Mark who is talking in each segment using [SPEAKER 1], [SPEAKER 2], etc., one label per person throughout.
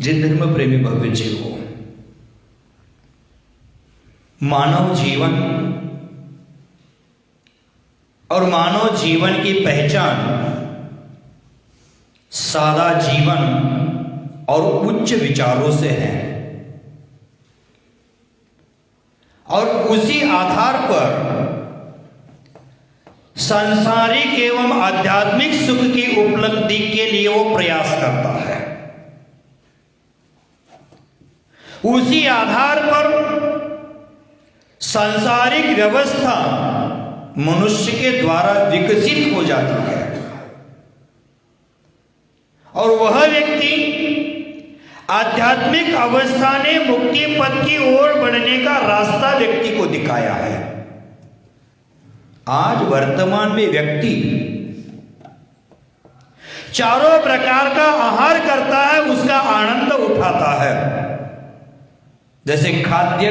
[SPEAKER 1] जिन धर्म प्रेमी भव्य जीव हो, मानव जीवन और मानव जीवन की पहचान सादा जीवन और उच्च विचारों से है और उसी आधार पर सांसारिक एवं आध्यात्मिक सुख की उपलब्धि के लिए वो प्रयास करता है। उसी आधार पर सांसारिक व्यवस्था मनुष्य के द्वारा विकसित हो जाती है और वह व्यक्ति आध्यात्मिक अवस्था ने मुक्ति पथ की ओर बढ़ने का रास्ता व्यक्ति को दिखाया है। आज वर्तमान में व्यक्ति चारों प्रकार का आहार करता है, उसका आनंद उठाता है, जैसे खाद्य,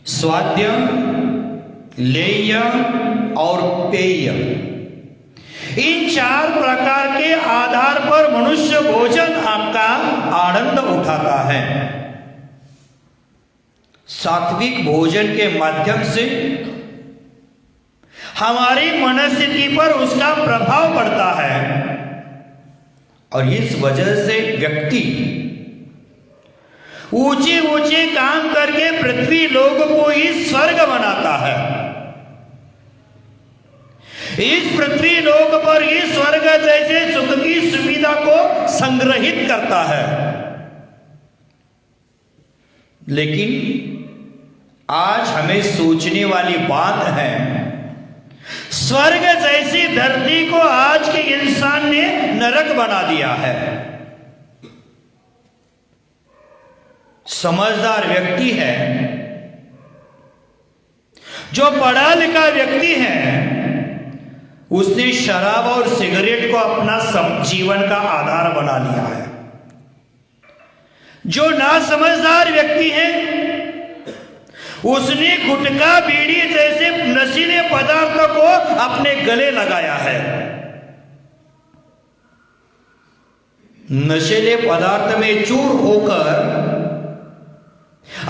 [SPEAKER 1] स्वाद्य, लेय और पेय। इन चार प्रकार के आधार पर मनुष्य भोजन आपका आनंद उठाता है। सात्विक भोजन के माध्यम से हमारी मनस्थिति पर उसका प्रभाव पड़ता है और इस वजह से व्यक्ति ऊंचे ऊंचे काम करके पृथ्वी लोक को ही स्वर्ग बनाता है। इस पृथ्वी लोक पर ही स्वर्ग जैसे सुख की सुविधा को संग्रहित करता है। लेकिन आज हमें सोचने वाली बात है, स्वर्ग जैसी धरती को आज के इंसान ने नरक बना दिया है। समझदार व्यक्ति है, जो पढ़ा लिखा व्यक्ति है, उसने शराब और सिगरेट को अपना जीवन का आधार बना लिया है। जो नासमझदार व्यक्ति है, उसने गुटखा, बीड़ी जैसे नशीले पदार्थों को अपने गले लगाया है। नशीले पदार्थ में चूर होकर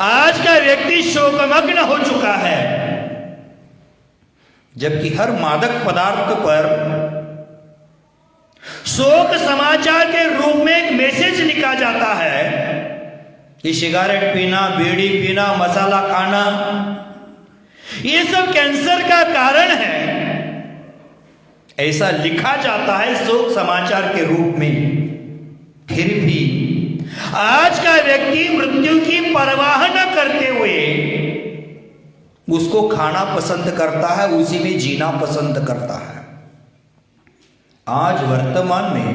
[SPEAKER 1] आज का व्यक्ति शोकमग्न हो चुका है, जबकि हर मादक पदार्थ पर शोक समाचार के रूप में एक मैसेज लिखा जाता है कि सिगरेट पीना, बीड़ी पीना, मसाला खाना, ये सब कैंसर का कारण है, ऐसा लिखा जाता है शोक समाचार के रूप में। फिर भी आज का व्यक्ति मृत्यु की परवाह न करते हुए उसको खाना पसंद करता है, उसी में जीना पसंद करता है। आज वर्तमान में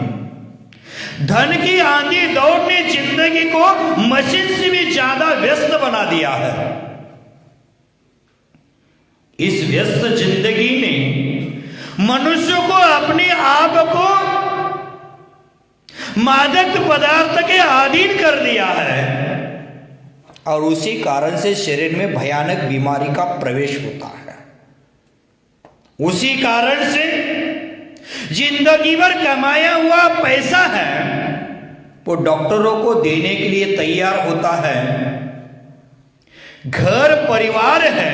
[SPEAKER 1] धन की आंधी दौड़ ने जिंदगी को मशीन से भी ज्यादा व्यस्त बना दिया है। इस व्यस्त जिंदगी ने मनुष्य को अपने आप को मादक पदार्थ के अधीन कर दिया है और उसी कारण से शरीर में भयानक बीमारी का प्रवेश होता है। उसी कारण से जिंदगी भर कमाया हुआ पैसा है वो डॉक्टरों को देने के लिए तैयार होता है। घर परिवार है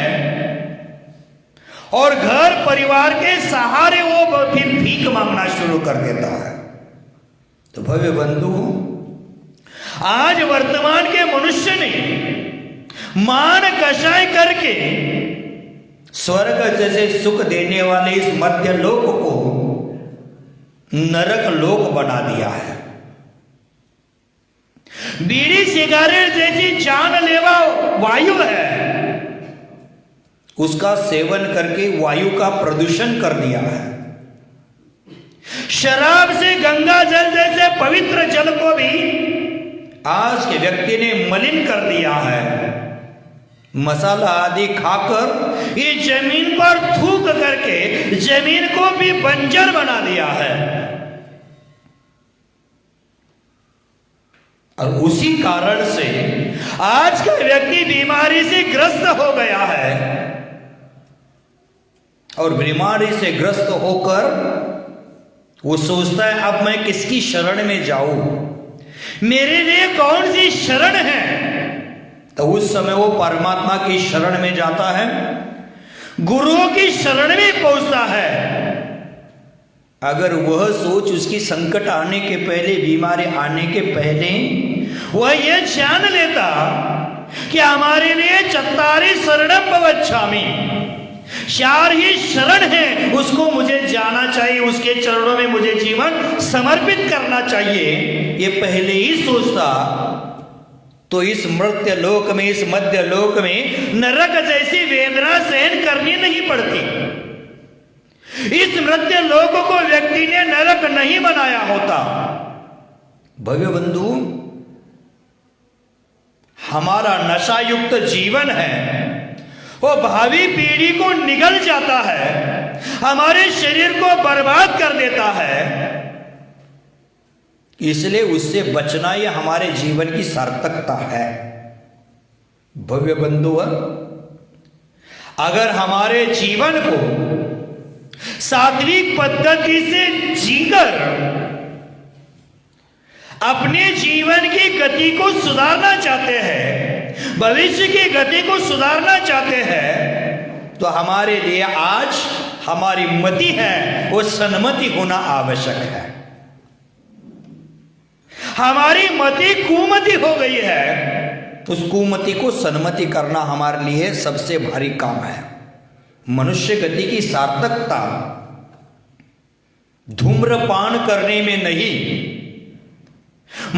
[SPEAKER 1] और घर परिवार के सहारे वो फिर भीख मांगना शुरू कर देता है। तो भव्य बंधु, आज वर्तमान के मनुष्य ने मान कषाय करके स्वर्ग जैसे सुख देने वाले इस मध्य लोक को नरक लोक बना दिया है। बीड़ी सिगारेट जैसी जानलेवा वायु है, उसका सेवन करके वायु का प्रदूषण कर दिया है। शराब से गंगा जल जैसे पवित्र जल को भी आज के व्यक्ति ने मलिन कर दिया है। मसाला आदि खाकर ये जमीन पर थूक करके जमीन को भी बंजर बना दिया है और उसी कारण से आज का व्यक्ति बीमारी से ग्रस्त हो गया है और बीमारी से ग्रस्त होकर वो सोचता है अब मैं किसकी शरण में जाऊं, मेरे लिए कौन सी शरण है, तो उस समय वो परमात्मा की शरण में जाता है, गुरुओं की शरण में पहुंचता है। अगर वह सोच उसकी संकट आने के पहले, बीमारी आने के पहले वह यह जान लेता कि हमारे लिए चत्तारि शरणं भवच्छामि, चार ही शरण है, उसको मुझे जाना चाहिए, उसके चरणों में मुझे जीवन समर्पित करना चाहिए, ये पहले ही सोचता, तो इस मर्त्य लोक में, इस मध्य लोक में नरक जैसी वेदना सहन करनी नहीं पड़ती। इस मृत्य लोक को व्यक्ति ने नरक नहीं बनाया होता। भव्य बंधु, हमारा नशायुक्त जीवन है, वो भावी पीढ़ी को निगल जाता है, हमारे शरीर को बर्बाद कर देता है। इसलिए उससे बचना ये हमारे जीवन की सार्थकता है। भव्य बंधु, अगर हमारे जीवन को सात्विक पद्धति से जीकर अपने जीवन की गति को सुधारना चाहते हैं, भविष्य की गति को सुधारना चाहते हैं, तो हमारे लिए आज हमारी मति है वो सन्मति होना आवश्यक है। हमारी मति कुमति हो गई है, तो उस कुमति को सन्मति करना हमारे लिए सबसे भारी काम है। मनुष्य गति की सार्थकता धूम्रपान करने में नहीं,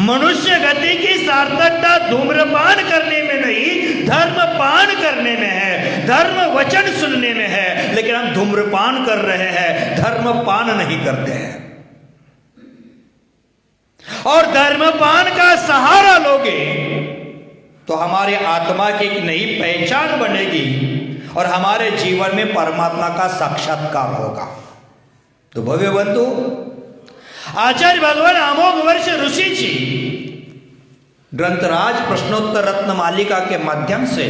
[SPEAKER 1] मनुष्य गति की सार्थकता धूम्रपान करने में नहीं, धर्मपान करने में है, धर्म वचन सुनने में है। लेकिन हम धूम्रपान कर रहे हैं, धर्मपान नहीं करते हैं। और धर्मपान का सहारा लोगे तो हमारी आत्मा की एक नई पहचान बनेगी और हमारे जीवन में परमात्मा का साक्षात्कार होगा। तो भव्य बंधु, आचार्य भगवान अमोघ वर्ष ऋषि जी ग्रंथराज प्रश्नोत्तर रत्न मालिका के माध्यम से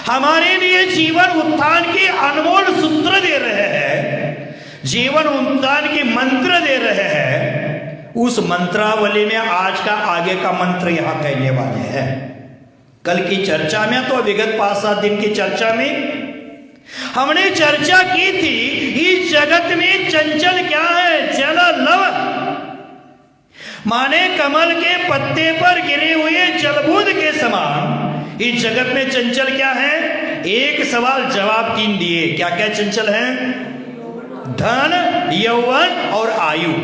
[SPEAKER 1] हमारे लिए जीवन उत्थान की अनमोल सूत्र दे रहे हैं, जीवन उत्थान की मंत्र दे रहे हैं। उस मंत्रावली में आज का आगे का मंत्र यहां कहने वाले हैं। कल की चर्चा में, तो विगत 5-7 दिन की चर्चा में हमने चर्चा की थी, इस जगत में चंचल क्या है? जल लव, माने कमल के पत्ते पर गिरे हुए जलबूंद के समान इस जगत में चंचल क्या है? एक सवाल जवाब 3 दिए। क्या क्या चंचल है? धन, यौवन और आयु।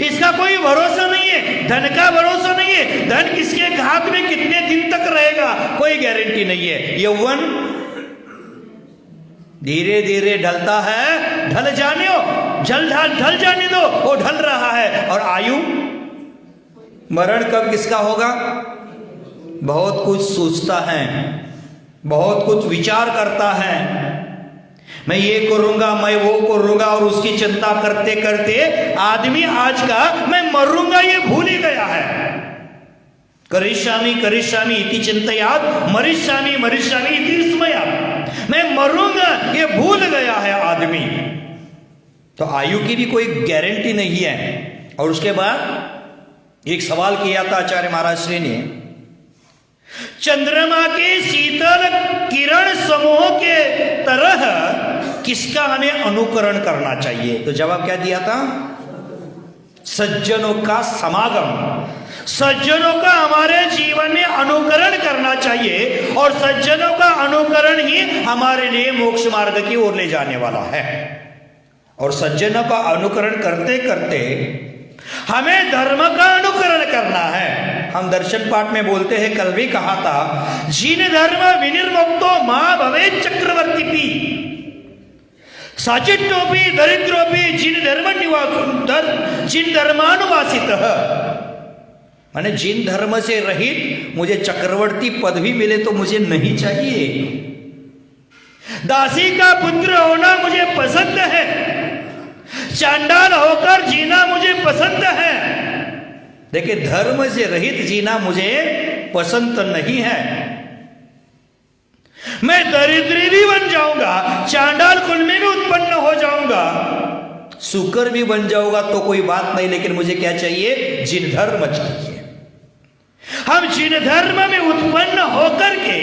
[SPEAKER 1] इसका कोई भरोसा नहीं है, धन का भरोसा नहीं है। धन किसके हाथ में कितने दिन तक रहेगा, कोई गारंटी नहीं है। यौवन धीरे धीरे ढलता है, ढल जाने दो, ढल जाने दो, वो ढल रहा है। और आयु, मरण कब किसका होगा? बहुत कुछ सोचता है, बहुत कुछ विचार करता है, मैं ये करूंगा, मैं वो करूंगा, और उसकी चिंता करते करते आदमी आज का मैं मरूंगा ये भूल ही गया है। करिष्यामि करिष्यामि इति चिंतयात्, मरिष्यामि मरिष्यामि इति स्मयात्। मैं मरूंगा ये भूल गया है आदमी। तो आयु की भी कोई गारंटी नहीं है। और उसके बाद एक सवाल किया था आचार्य महाराज श्री ने, चंद्रमा के शीतल किरण समूह के तरह किसका हमें अनुकरण करना चाहिए? तो जवाब क्या दिया था? सज्जनों का समागम, सज्जनों का हमारे जीवन में अनुकरण करना चाहिए। और सज्जनों का अनुकरण ही हमारे लिए मोक्ष मार्ग की ओर ले जाने वाला है। और सज्जनों का अनुकरण करते करते हमें धर्म का अनुकरण करना है। हम दर्शन पाठ में बोलते हैं, कल भी कहा था, जिन धर्म विनिर्मुक्तो मां भवेत् चक्रवर्ती पी, साचिट्टोपि दरिद्रोपि जिन धर्म निवास, जिन धर्मानुवासित, माने जिन धर्म से रहित मुझे चक्रवर्ती पद भी मिले तो मुझे नहीं चाहिए। दासी का पुत्र होना मुझे पसंद है, चांडाल होकर जीना मुझे पसंद है, लेकिन धर्म से रहित जीना मुझे पसंद नहीं है। मैं दरिद्री भी बन जाऊंगा, चांडाल कुल में भी उत्पन्न हो जाऊंगा, सुकर भी बन जाऊंगा तो कोई बात नहीं, लेकिन मुझे क्या चाहिए? जिन धर्म चाहिए। हम जिन धर्म में उत्पन्न होकर के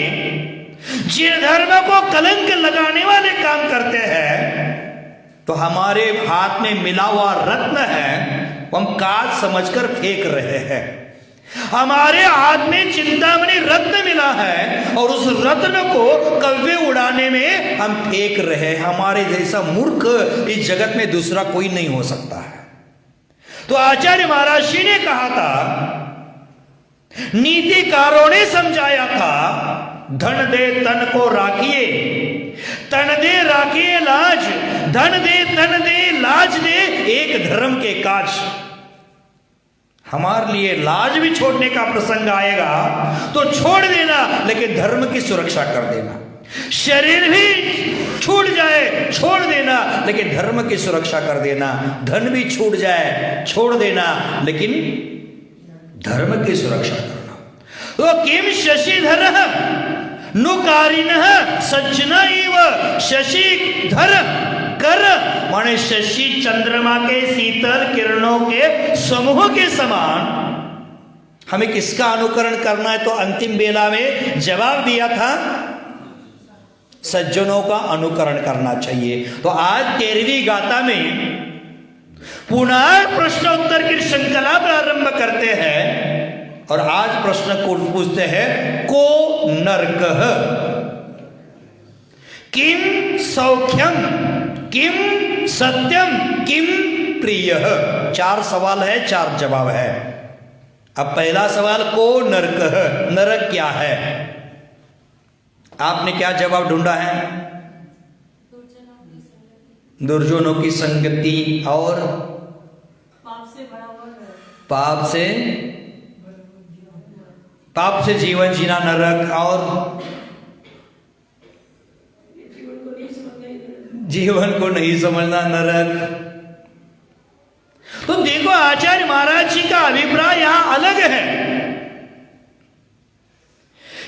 [SPEAKER 1] जिन धर्म को कलंक लगाने वाले काम करते हैं, तो हमारे हाथ में मिला हुआ रत्न है, हम काज समझकर फेंक रहे हैं। हमारे हाथ में चिंतामणि रत्न मिला है और उस रत्न को कव्वे उड़ाने में हम फेंक रहे हैं। हमारे जैसा मूर्ख इस जगत में दूसरा कोई नहीं हो सकता है। तो आचार्य महाराज जी ने कहा था, नीतिकारों ने समझाया था, धन दे तन को राखिए, तन दे राखिए लाज, धन दे तन दे लाज दे, एक धर्म के काज। हमारे लिए लाज भी छोड़ने का प्रसंग आएगा तो छोड़ देना, लेकिन धर्म की सुरक्षा कर देना। शरीर भी छूट जाए छोड़ देना, लेकिन धर्म की सुरक्षा कर देना। धन भी छूट जाए छोड़ देना, लेकिन धर्म की सुरक्षा करना। तो किम शशिधर नुकारिनः सज्जना इव शशिधर कर, माने शशि चंद्रमा के शीतल किरणों के समूह के समान हमें किसका अनुकरण करना है? तो अंतिम बेला में जवाब दिया था, सज्जनों का अनुकरण करना चाहिए। तो आज 13वीं गाथा में पुनः प्रश्नोत्तर की श्रृंखला प्रारंभ करते हैं और आज प्रश्न को पूछते हैं, को नरकः किम सौख्यम किम सत्यम किम प्रियः। 4 सवाल है, 4 जवाब है। अब पहला सवाल, को नरकः, नरक क्या है? आपने क्या जवाब ढूंढा है? दुर्जनों की संगति और पाप से जीवन जीना नरक, और जीवन को नहीं समझना नरक। तो देखो आचार्य महाराज जी का अभिप्राय यहां अलग है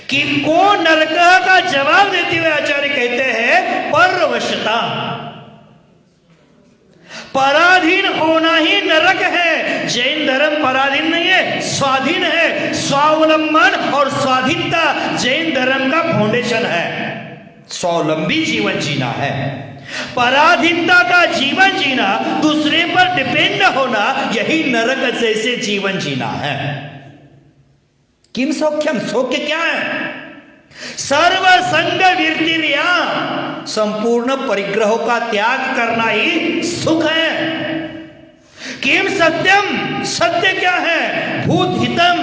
[SPEAKER 1] कि को नरक का जवाब देते हुए आचार्य कहते हैं, परवशता, पराधीन होना ही नरक है। जैन धर्म पराधीन नहीं है, स्वाधीन है। स्वावलंबन और स्वाधीनता जैन धर्म का फाउंडेशन है। स्वावलंबी जीवन जीना है, पराधीनता का जीवन जीना, दूसरे पर डिपेंड होना, यही नरक जैसे जीवन जीना है। किम सौख्यम, सौख्य क्या है? सर्व संग विरतिर्या, संपूर्ण परिग्रहों का त्याग करना ही सुख है। किम सत्यम, सत्य क्या है? भूत हितम,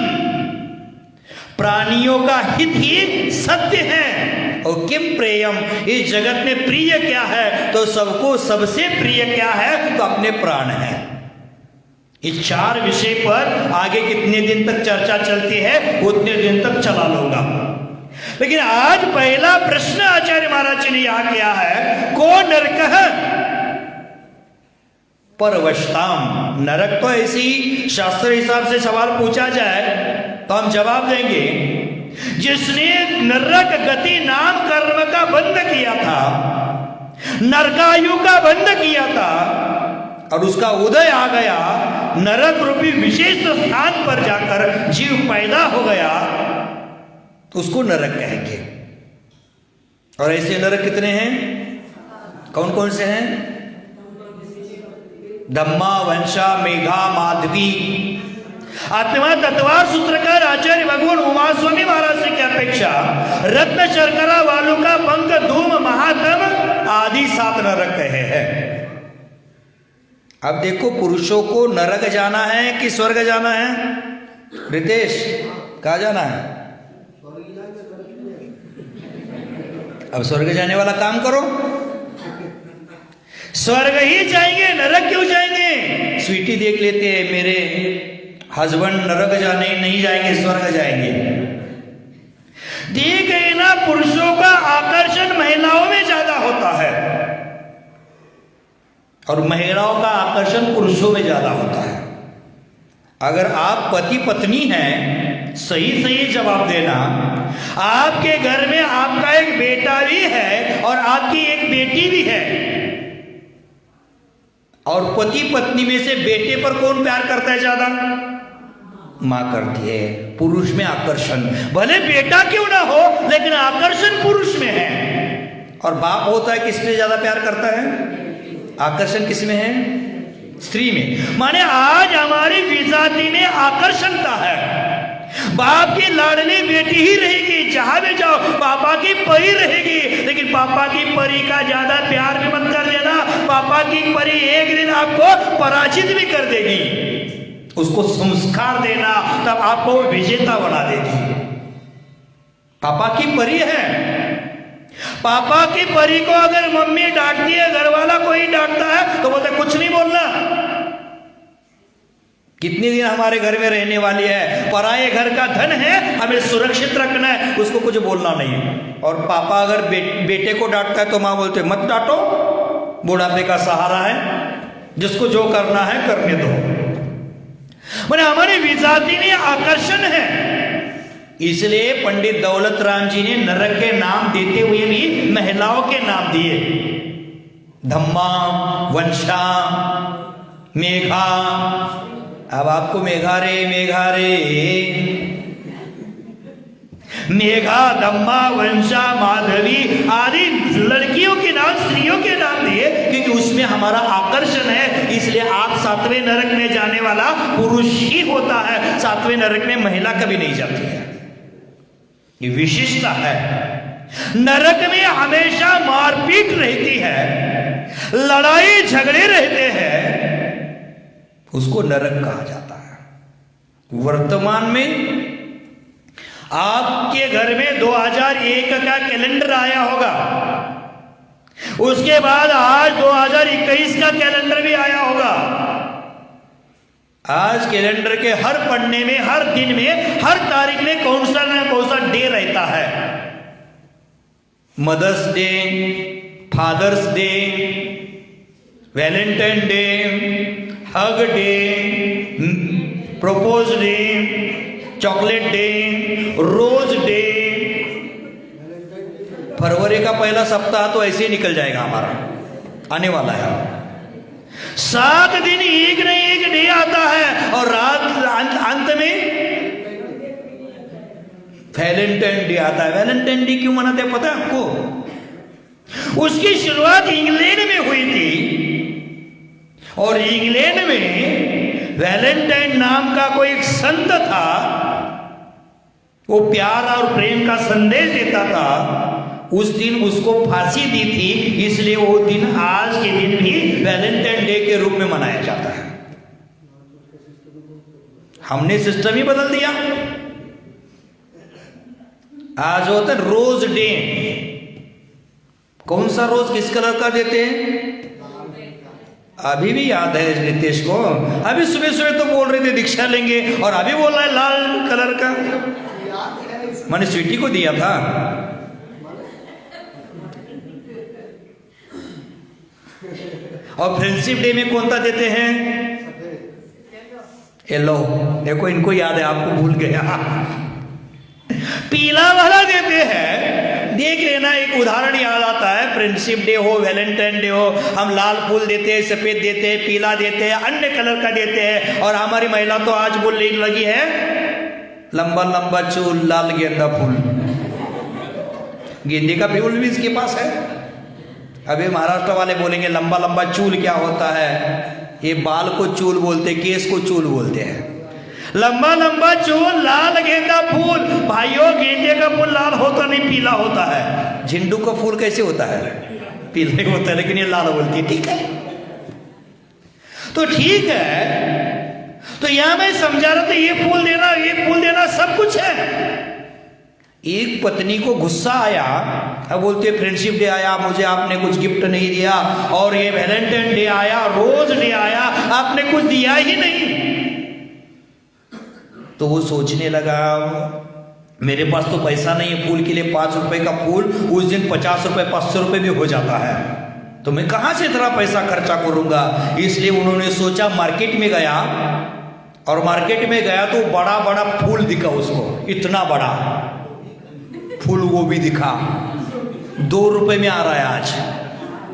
[SPEAKER 1] प्राणियों का हित ही सत्य है। और किम प्रेयम, इस जगत में प्रिय क्या है? तो सबको सबसे प्रिय क्या है? तो अपने प्राण है। इस 4 विषय पर आगे कितने दिन तक चर्चा चलती है, उतने दिन तक चला लूंगा। लेकिन आज पहला प्रश्न आचार्य महाराज जी ने यहां किया है, को नरकः परवशताम। नरक तो ऐसी शास्त्र हिसाब से सवाल पूछा जाए तो हम जवाब देंगे, जिसने नरक गति नाम कर्म का बंध किया था, नरकायु का बंध किया था, और उसका उदय आ गया, नरक रूपी विशेष स्थान पर जाकर जीव पैदा हो गया, तो उसको नरक कहेंगे। और ऐसे नरक कितने हैं? कौन कौन से हैं? धम्मा, वंशा, मेघा, माधवी। आत्मा तत्वार सूत्रकार आचार्य भगवान उमास्वामी महाराज की अपेक्षा रत्न शर्करा वालों का पंख, धूम, महातम आदि 7 नरक कहे हैं। अब देखो, पुरुषों को नरक जाना है कि स्वर्ग जाना है? रितेश, कहाँ जाना है? अब स्वर्ग जाने वाला काम करो। स्वर्ग ही जाएंगे, नरक क्यों जाएंगे? स्वीटी देख लेते हैं, मेरे हस्बैंड नरक जाने नहीं जाएंगे, स्वर्ग जाएंगे। देख गए ना, पुरुषों का आकर्षण महिलाओं में ज्यादा होता है और महिलाओं का आकर्षण पुरुषों में ज्यादा होता है। अगर आप पति पत्नी हैं, सही सही जवाब देना। आपके घर में आपका एक बेटा भी है और आपकी एक बेटी भी है। और पति पत्नी में से बेटे पर कौन प्यार करता है ज्यादा? मां करती है। पुरुष में आकर्षण, भले बेटा क्यों ना हो लेकिन आकर्षण पुरुष में है। और बाप होता है किसमें ज्यादा प्यार करता है? आकर्षण किसमें है? स्त्री में। माने आज हमारी विजाति में आकर्षणता है। बाप की लाडली बेटी ही रहेगी, जहां भी जाओ पापा की परी रहेगी, लेकिन पापा की परी का ज्यादा प्यार भी मत कर देना। पापा की परी एक दिन आपको पराजित भी कर देगी। उसको संस्कार देना, तब आपको विजेता बना देगी। पापा की परी है। पापा की परी को अगर मम्मी डांटती है, घर वाला कोई डांटता है तो बोलते कुछ नहीं बोलना। कितने दिन हमारे घर में रहने वाली है, पराये घर का धन है, हमें सुरक्षित रखना है, उसको कुछ बोलना नहीं। और पापा अगर बेटे को डांटता है तो माँ बोलते मत डांटो, बुढ़ापे का सहारा है, जिसको जो करना है करने दो। मैंने हमारी विजाति में आकर्षण है। इसलिए पंडित दौलत राम जी ने नरक के नाम देते हुए भी महिलाओं के नाम दिए। धम्मा, वंशा, मेघा। अब आपको मेघा रे मेघा, धम्मा, वंशा, माधवी आदि लड़कियों के नाम, स्त्रियों के नाम दिए क्योंकि उसमें हमारा आकर्षण है। इसलिए आप 7वें नरक में जाने वाला पुरुष ही होता है, 7वें नरक में महिला कभी नहीं जाती है। ये विशिष्टता है। नरक में हमेशा मारपीट रहती है, लड़ाई झगड़े रहते हैं, उसको नरक कहा जाता है। वर्तमान में आपके घर में 2001 का कैलेंडर आया होगा, उसके बाद आज 2021 का कैलेंडर भी आया होगा। आज कैलेंडर के हर पन्ने में, हर दिन में, हर तारीख में कौन सा ना कौन सा डे रहता है। Mother's Day, Father's Day, Valentine Day, Hug Day, Propose Day, Chocolate Day, Rose Day. फरवरी का पहला सप्ताह तो ऐसे ही निकल जाएगा हमारा, आने वाला है। 7 दिन एक नहीं एक डे आता है और रात अंत में वैलेंटाइन डे आता है। वैलेंटाइन डे क्यों मनाते हैं पता है आपको? उसकी शुरुआत इंग्लैंड में हुई थी और इंग्लैंड में वैलेंटाइन नाम का कोई एक संत था, वो प्यार और प्रेम का संदेश देता था। उस दिन उसको फांसी दी थी, इसलिए वो दिन आज के दिन भी वैलेंटाइन डे के रूप में मनाया जाता है। हमने सिस्टम ही बदल दिया। आज होता है रोज डे। कौन सा रोज किस कलर का देते हैं? अभी भी याद है रितेश को, अभी सुबह सुबह तो बोल रहे थे दीक्षा लेंगे और अभी बोल रहा है लाल कलर का। मैंने स्वीटी को दिया था। और फ्रेंडशिप डे में कौन सा देते हैं? येलो। देखो इनको याद है, आपको भूल गया। पीला वाला देते हैं। देख लेना, एक उदाहरण याद आता है। फ्रेंडशिप डे हो, वैलेंटाइन डे हो, हम लाल फूल देते हैं, सफेद देते हैं, पीला देते हैं, अन्य कलर का देते हैं। और हमारी महिला तो आज बोलने लगी है लंबा लंबा चूल, लाल गेंदा फूल। गेंदे का फूल भी इसके पास है। अभी महाराष्ट्र वाले बोलेंगे लंबा लंबा चूल क्या होता है? ये बाल को चूल बोलते, केस को चूल बोलते हैं। लंबा लंबा चूल, लाल गेंदा फूल। भाइयों, गेंदे का फूल लाल होता नहीं, पीला होता है। झिंडू का फूल कैसे होता है? पीले होता है, लेकिन ये लाल बोलती है। ठीक है, तो ठीक है। तो यहां मैं समझा रहा था, ये फूल देना, ये फूल देना सब कुछ है। एक पत्नी को गुस्सा आया, अब बोलते फ्रेंडशिप डे आया, मुझे आपने कुछ गिफ्ट नहीं दिया, और ये वैलेंटाइन डे आया, रोज डे आया, आपने कुछ दिया ही नहीं। तो वो सोचने लगा मेरे पास तो पैसा नहीं है फूल के लिए। 5 रुपए का फूल उस दिन 50 रुपए 500 रुपए भी हो जाता है, तो मैं कहां से इतना पैसा खर्चा करूंगा। इसलिए उन्होंने सोचा, मार्केट में गया, और मार्केट में गया तो बड़ा बड़ा फूल दिखा उसको, इतना बड़ा फूल वो भी दिखा। 2 रुपए में आ रहा है, आज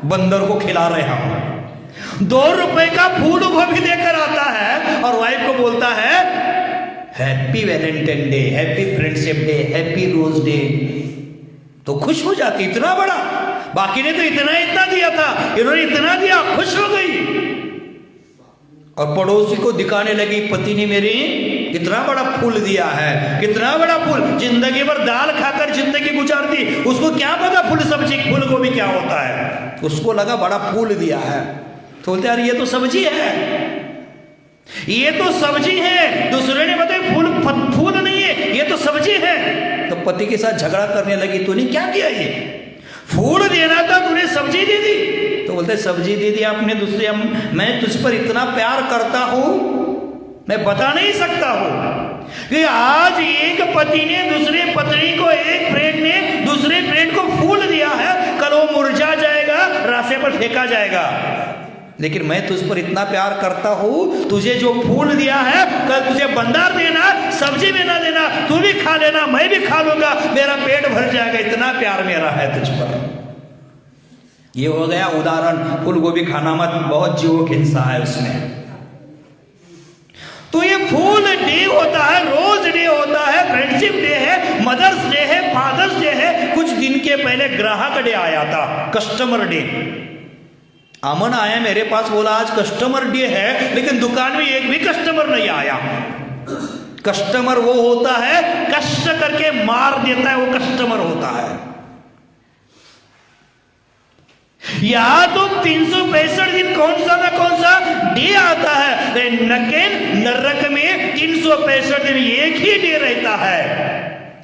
[SPEAKER 1] बंदर को खिला रहे हम। ₹2 का फूल गोभी लेकर आता है और वाइफ को बोलता है happy Valentine day, happy friendship day, happy rose day, तो खुश हो जाती। इतना बड़ा, बाकी ने तो इतना इतना दिया था, इन्होंने इतना दिया, खुश हो गई। और पड़ोसी को दिखाने लगी, पति ने मेरे कितना बड़ा फूल दिया है, कितना बड़ा फूल, जिंदगी भर दाल खाकर जिंदगी गुजार दी, उसको क्या पता फूल सब्जी फूल गोभी क्या होता है, उसको लगा बड़ा फूल दिया है। तो बोलते यार ये तो सब्जी है, ये तो सब्जी है। दूसरे ने बताया फूल नहीं है, ये तो सब्जी है। तो पति के साथ झगड़ा करने लगी, तूने क्या किया, ये फूल देना था, तूने सब्जी दे दी। तो बोलते सब्जी दे दी आपने, दूसरे मैं तुझ पर इतना प्यार करता हूं, मैं बता नहीं सकता हूं कि आज एक पति ने दूसरे पत्नी को, एक फ्रेंड ने दूसरे फ्रेंड को फूल दिया है, कल वो मुरझा जाएगा, रास्ते पर फेंका जाएगा। लेकिन मैं तुझ पर इतना प्यार करता हूं, तुझे जो फूल दिया है कल तुझे बंदार देना, सब्जी में ना देना, तू भी खा लेना, मैं भी खा लूंगा, मेरा पेट भर जाएगा, इतना प्यार मेरा है तुझ पर। ये हो गया उदाहरण, फूल गोभी खाना मत, बहुत जीवों की हिंसा है उसमें। तो ये फूल डे होता है, रोज डे होता है, फ्रेंडशिप डे है, मदर्स डे है, फादर्स डे है। कुछ दिन के पहले ग्राहक डे आया था, कस्टमर डे। अमन आया मेरे पास, बोला आज कस्टमर डे है, लेकिन दुकान में एक भी कस्टमर नहीं आया। कस्टमर वो होता है कष्ट करके मार देता है, वो कस्टमर होता है। या तो 365 दिन कौन सा ना कौन सा डे आता है, लेकिन नरक में 365 दिन एक ही डे रहता है।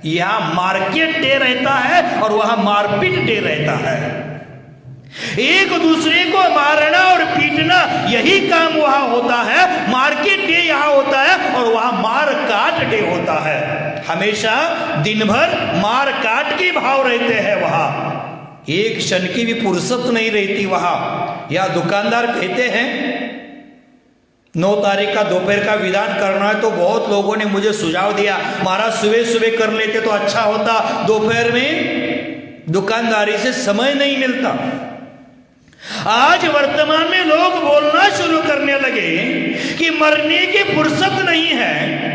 [SPEAKER 1] यहां मार्केट डे रहता है और वहां मारपीट डे रहता है। एक दूसरे को मारना और पीटना, यही काम वहां होता है। मार्केट डे यहां होता है और वहां मार काट डे होता है। हमेशा दिन भर मार काट के भाव रहते हैं वहां, एक क्षण की भी फुर्सत नहीं रहती वहां। या दुकानदार कहते हैं 9 तारीख का दोपहर का विधान करना है, तो बहुत लोगों ने मुझे सुझाव दिया महाराज सुबह सुबह कर लेते तो अच्छा होता, दोपहर में दुकानदारी से समय नहीं मिलता। आज वर्तमान में लोग बोलना शुरू करने लगे कि मरने की फुर्सत नहीं है।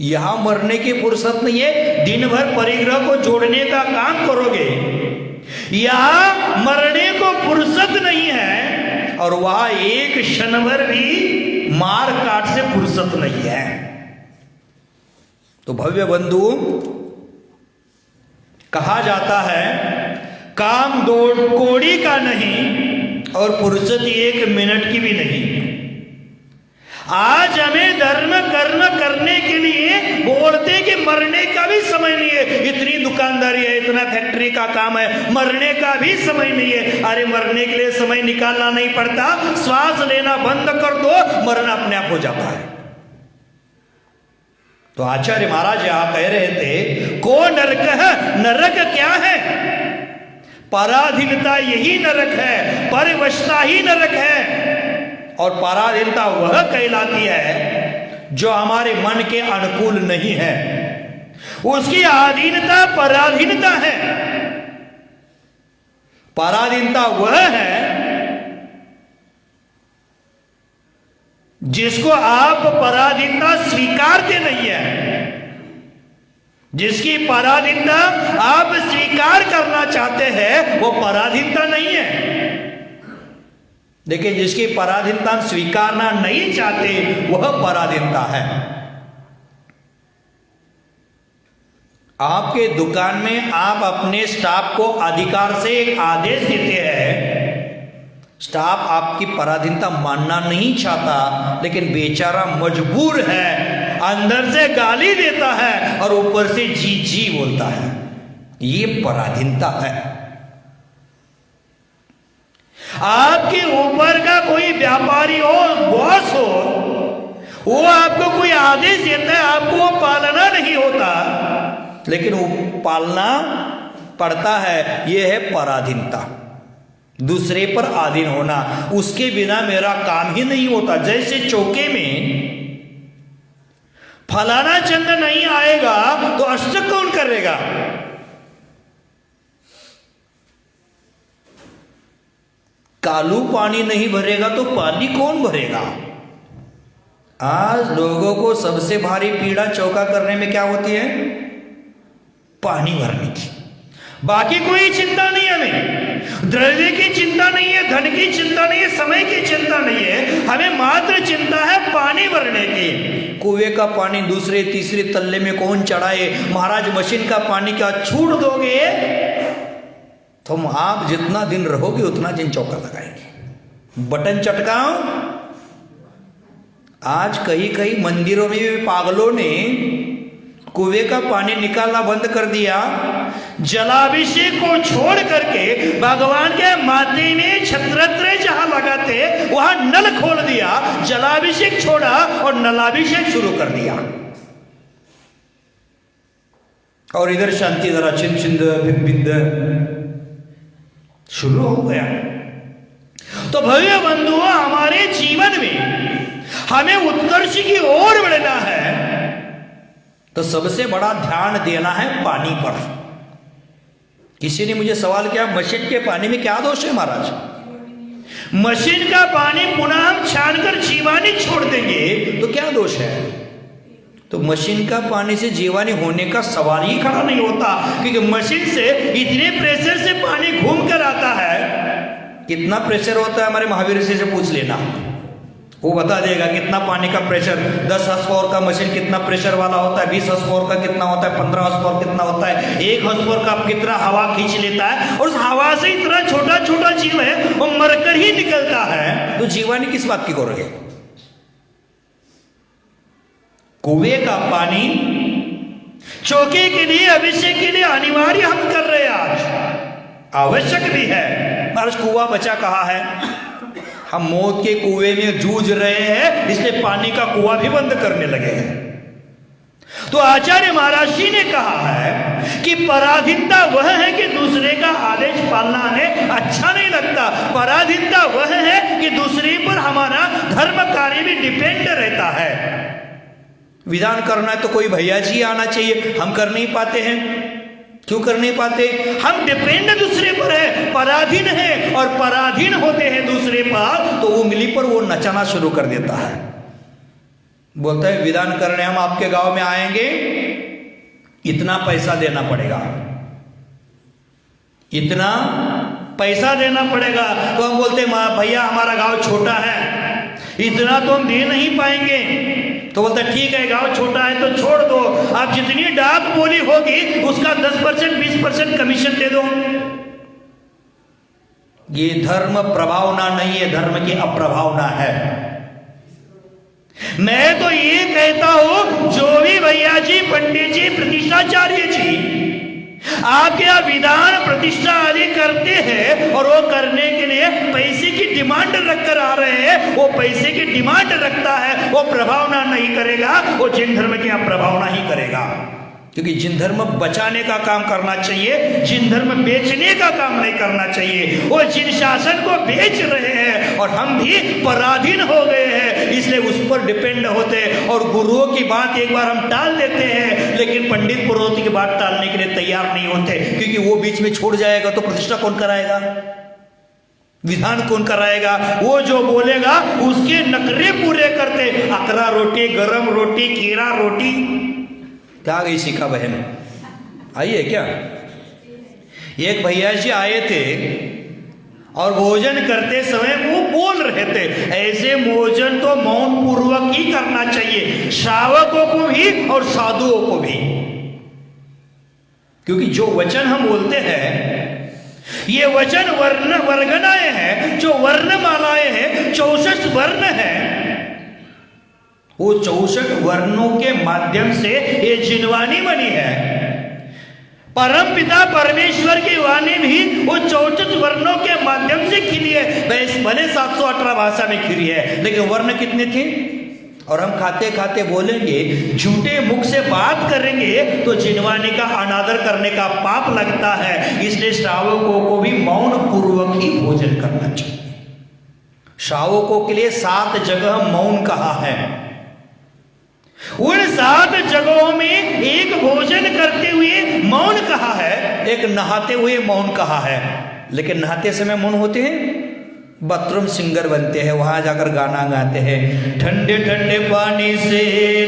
[SPEAKER 1] यहां मरने की फुर्सत नहीं है, दिन भर परिग्रह को जोड़ने का काम करोगे। यहां मरने को फुर्सत नहीं है और वहां एक क्षण भर भी मार काट से फुर्सत नहीं है। तो भव्य बंधु, कहा जाता है काम 2 कौड़ी का नहीं और फुर्सत 1 मिनट की भी नहीं। आज हमें धर्म कर्म करने के लिए बोलते कि मरने का भी समय नहीं है, इतनी दुकानदारी है, इतना फैक्ट्री का काम है, मरने का भी समय नहीं है। अरे मरने के लिए समय निकालना नहीं पड़ता, श्वास लेना बंद कर दो, मरना अपने आप हो जाता है। तो आचार्य महाराज यहां कह रहे थे को नरक है, नरक क्या है? पराधीनता यही नरक है, परिवशता ही नरक है। और पराधीनता वह कहलाती है जो हमारे मन के अनुकूल नहीं है, उसकी अधीनता पराधीनता है। पराधीनता वह है जिसको आप पराधीनता स्वीकारते नहीं है, जिसकी पराधीनता आप स्वीकार करना चाहते हैं वो पराधीनता नहीं है। लेकिन जिसकी पराधीनता स्वीकारना नहीं चाहते वह पराधीनता है। आपके दुकान में आप अपने स्टाफ को अधिकार से एक आदेश देते हैं, स्टाफ आपकी पराधीनता मानना नहीं चाहता, लेकिन बेचारा मजबूर है, अंदर से गाली देता है और ऊपर से जी जी बोलता है। ये पराधीनता है। आपके ऊपर का कोई व्यापारी हो, बॉस हो, वो आपको कोई आदेश देता है, आपको वो पालना नहीं होता, लेकिन वो पालना पड़ता है। ये है पराधीनता, दूसरे पर अधीन होना। उसके बिना मेरा काम ही नहीं होता। जैसे चौके में फलाना चंद नहीं आएगा तो अष्टक कौन करेगा? कालू पानी नहीं भरेगा तो पानी कौन भरेगा? आज लोगों को सबसे भारी पीड़ा चौका करने में क्या होती है? पानी भरने की। बाकी कोई चिंता नहीं है हमें, द्रव्य की चिंता नहीं है, धन की चिंता नहीं है, समय की चिंता नहीं है, हमें मात्र चिंता है पानी भरने की। कुएं का पानी दूसरे तीसरे तल्ले में कौन चढ़ाए? महाराज मशीन का पानी क्या छूट दोगे? तुम आप जितना दिन रहोगे उतना दिन चौका लगाएंगे, बटन चटकाओ। आज कहीं कहीं मंदिरों में भी पागलों ने कुएं का पानी निकालना बंद कर दिया, जलाभिषेक को छोड़ करके भगवान के माथे में छत्रत्र जहां लगाते वहां नल खोल दिया, जलाभिषेक छोड़ा और नलाभिषेक शुरू कर दिया। और इधर शांति जरा चिंद बिंद शुरू हो गया। तो भव्य बंधुओं, हमारे जीवन में हमें उत्कर्ष की ओर बढ़ना है तो सबसे बड़ा ध्यान देना है पानी पर। किसी ने मुझे सवाल किया, मशीन के पानी में क्या दोष है महाराज? मशीन का पानी पुनः हम छानकर जीवानी छोड़ देंगे तो क्या दोष है? तो मशीन का पानी से जीवानी होने का सवाल ही खड़ा नहीं होता, क्योंकि मशीन से इतने प्रेशर से पानी घूम कर आता है। कितना प्रेशर होता है हमारे महावीर से पूछ लेना, वो बता देगा कितना पानी का प्रेशर। 10 हॉर्स पावर का मशीन कितना प्रेशर वाला होता है, 20 हॉर्स पावर का कितना होता है, 15 हॉर्स पावर कितना होता है, 1 हॉर्स पावर का कितना हवा खींच लेता है, और उस हवा से इतना छोटा छोटा जीव है वो मरकर ही निकलता है। तो जीवानी किस बात की करोगे? कुएं का पानी चौके के लिए, अभिषेक के लिए अनिवार्य हम कर रहे हैं, आज आवश्यक भी है। महाराज कुआं बचा कहा है, हम मौत के कुएं में जूझ रहे हैं, इसलिए पानी का कुआं भी बंद करने लगे हैं। तो आचार्य महाराज जी ने कहा है कि पराधीनता वह है कि दूसरे का आदेश पालना हमें अच्छा नहीं लगता। पराधीनता वह है कि दूसरे पर हमारा धर्म कार्य भी डिपेंड रहता है। विधान करना है तो कोई भैया जी आना चाहिए, हम कर नहीं पाते हैं। क्यों कर नहीं पाते? हम डिपेंड दूसरे पर है, पराधीन है, और पराधीन होते हैं दूसरे पर तो वो मिली पर वो नचाना शुरू कर देता है। बोलता है विधान करने हम आपके गांव में आएंगे, इतना पैसा देना पड़ेगा, इतना पैसा देना पड़ेगा। तो हम बोलते हैं भैया हमारा गांव छोटा है, इतना तो हम दे नहीं पाएंगे। तो बोलता ठीक है, गांव छोटा है तो छोड़ दो, आप जितनी डाक बोली होगी उसका 10% 20% कमीशन दे दो। ये धर्म प्रभावना नहीं है, धर्म की अप्रभावना है। मैं तो ये कहता हूं, जो भी भैया जी, पंडित जी, प्रतिष्ठाचार्य जी आपके यहाँ विधान प्रतिष्ठा आदि करते हैं और वो करने के लिए पैसे की डिमांड रखकर आ रहे हैं, वो पैसे की डिमांड रखता है, वो प्रभावना नहीं करेगा, वो जिन धर्म की प्रभावना ही करेगा। क्योंकि जिन धर्म बचाने का काम करना चाहिए, जिन धर्म बेचने का काम नहीं करना चाहिए। वो जिन शासन को बेच रहे हैं और हम भी पराधीन हो गए हैं, इसलिए उस पर डिपेंड होते हैं। और गुरुओं की बात एक बार हम टाल देते हैं, लेकिन पंडित पुरोहित की बात टालने के लिए तैयार नहीं होते, क्योंकि वो बीच में छोड़ जाएगा तो प्रतिष्ठा कौन कराएगा, विधान कौन कराएगा? वो जो बोलेगा उसके नखरे पूरे करते। अकरा रोटी, गरम रोटी, कीड़ा रोटी, क्या गई शिखा बहन आइए क्या? एक भैया जी आए थे और भोजन करते समय वो बोल रहे थे, ऐसे भोजन तो मौन पूर्वक ही करना चाहिए, श्रावकों को भी और साधुओं को भी। क्योंकि जो वचन हम बोलते हैं ये वचन वर्गनाएं हैं, जो वर्णमालाएं हैं, 64 वर्ण हैं। वो 64 वर्णों के माध्यम से ये जिनवाणी बनी है। परम पिता परमेश्वर की वाणी भी वो 64 वर्णों के माध्यम से खिली है। भले 718 भाषा में खिली है, लेकिन वर्ण कितने थे? और हम खाते खाते बोलेंगे, झूठे मुख से बात करेंगे तो जिनवाणी का अनादर करने का पाप लगता है। इसलिए श्रावकों को भी मौन पूर्वक ही भोजन करना चाहिए। श्रावकों के लिए 7 जगह मौन कहा है। उन 7 जगहों में एक भोजन करते हुए मौन कहा है, एक नहाते हुए मौन कहा है। लेकिन नहाते समय मौन होते हैं? बाथरूम सिंगर बनते हैं, वहां जाकर गाना गाते हैं, ठंडे ठंडे पानी से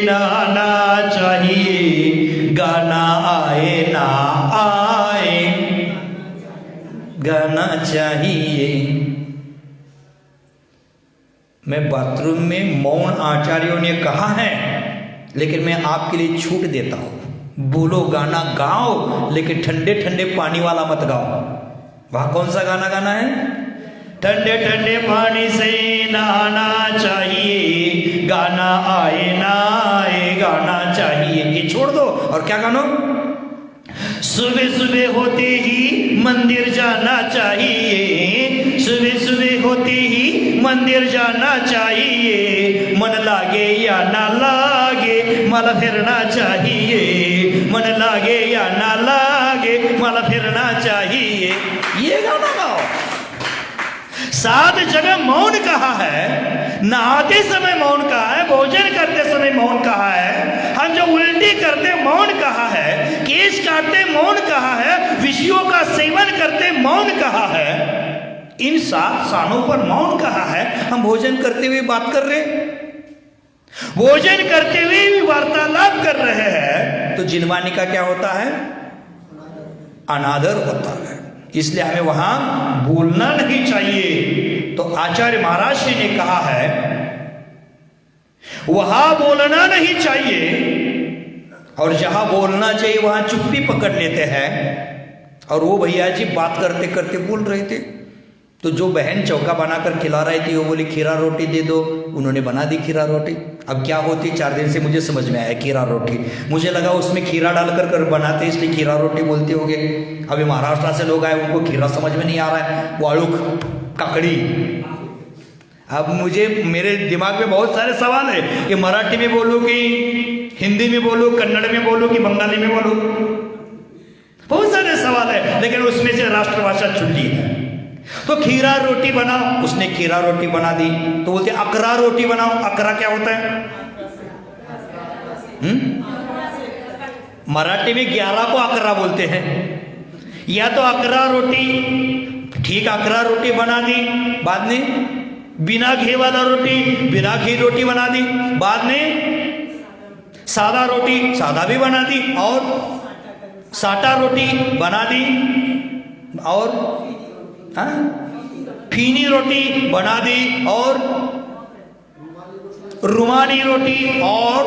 [SPEAKER 1] नहाना चाहिए, गाना आए ना आए गाना चाहिए। मैं बाथरूम में मौन आचार्यों ने कहा है, लेकिन मैं आपके लिए छूट देता हूं, बोलो गाना गाओ, लेकिन ठंडे ठंडे पानी वाला मत गाओ। वहां कौन सा गाना गाना है? ठंडे ठंडे पानी से नहाना चाहिए, गाना आए ना आए गाना चाहिए, ये छोड़ दो। और क्या गानो? सुबह सुबह होते ही मंदिर जाना चाहिए, सुबह सुबह होते ही मंदिर जाना चाहिए, मन लागे या ना लागे माला फिरना चाहिए, मन लागे या ना लागे माला फिरना चाहिए। ये गाना गाओ। 7 जगह मौन कहा है, नहाते समय मौन कहा है, भोजन करते समय मौन कहा है, हम जो उल्टी करते मौन कहा है, केश काटते मौन कहा है, विषयों का सेवन करते मौन कहा है। इन 7 स्थानों पर मौन कहा है। हम भोजन करते हुए बात कर रहे हैं, भोजन करते हुए भी वार्तालाप कर रहे हैं, तो जिनवानी का क्या होता है? अनादर होता है। इसलिए हमें वहां बोलना नहीं चाहिए। तो आचार्य महाराज जी ने कहा है वहां बोलना नहीं चाहिए, और जहां बोलना चाहिए वहां चुप्पी पकड़ लेते हैं। और वो भैया जी बात करते करते बोल रहे थे, तो जो बहन चौका बनाकर खिला रही थी वो बोली खीरा रोटी दे दो, उन्होंने बना दी खीरा रोटी। अब क्या होती 4 दिन से मुझे समझ में आया खीरा रोटी, मुझे लगा उसमें खीरा डालकर कर बनाते इसलिए खीरा रोटी बोलते होंगे। अभी महाराष्ट्र से लोग आए, उनको खीरा समझ में नहीं आ रहा है, वालुक काकड़ी। अब मुझे मेरे दिमाग में बहुत सारे सवाल है कि मराठी में बोलूं कि हिंदी में बोलूं, कन्नड़ में बोलूं कि बंगाली में बोलूं, बहुत सारे सवाल है, लेकिन उसमें से राष्ट्रभाषा चुन ली है। तो खीरा रोटी बनाओ, उसने खीरा रोटी बना दी। तो बोलते अकरा रोटी बनाओ, अकरा क्या होता है? मराठी में 11 को अकरा बोलते हैं। या तो अकरा रोटी, ठीक अकरा रोटी बना दी, बाद में बिना घी वाला रोटी, बिना घी रोटी बना दी, बाद में सादा रोटी, सादा भी बना दी, और साटा रोटी बना दी, और फीनी रोटी बना दी, और रुमाली रोटी, और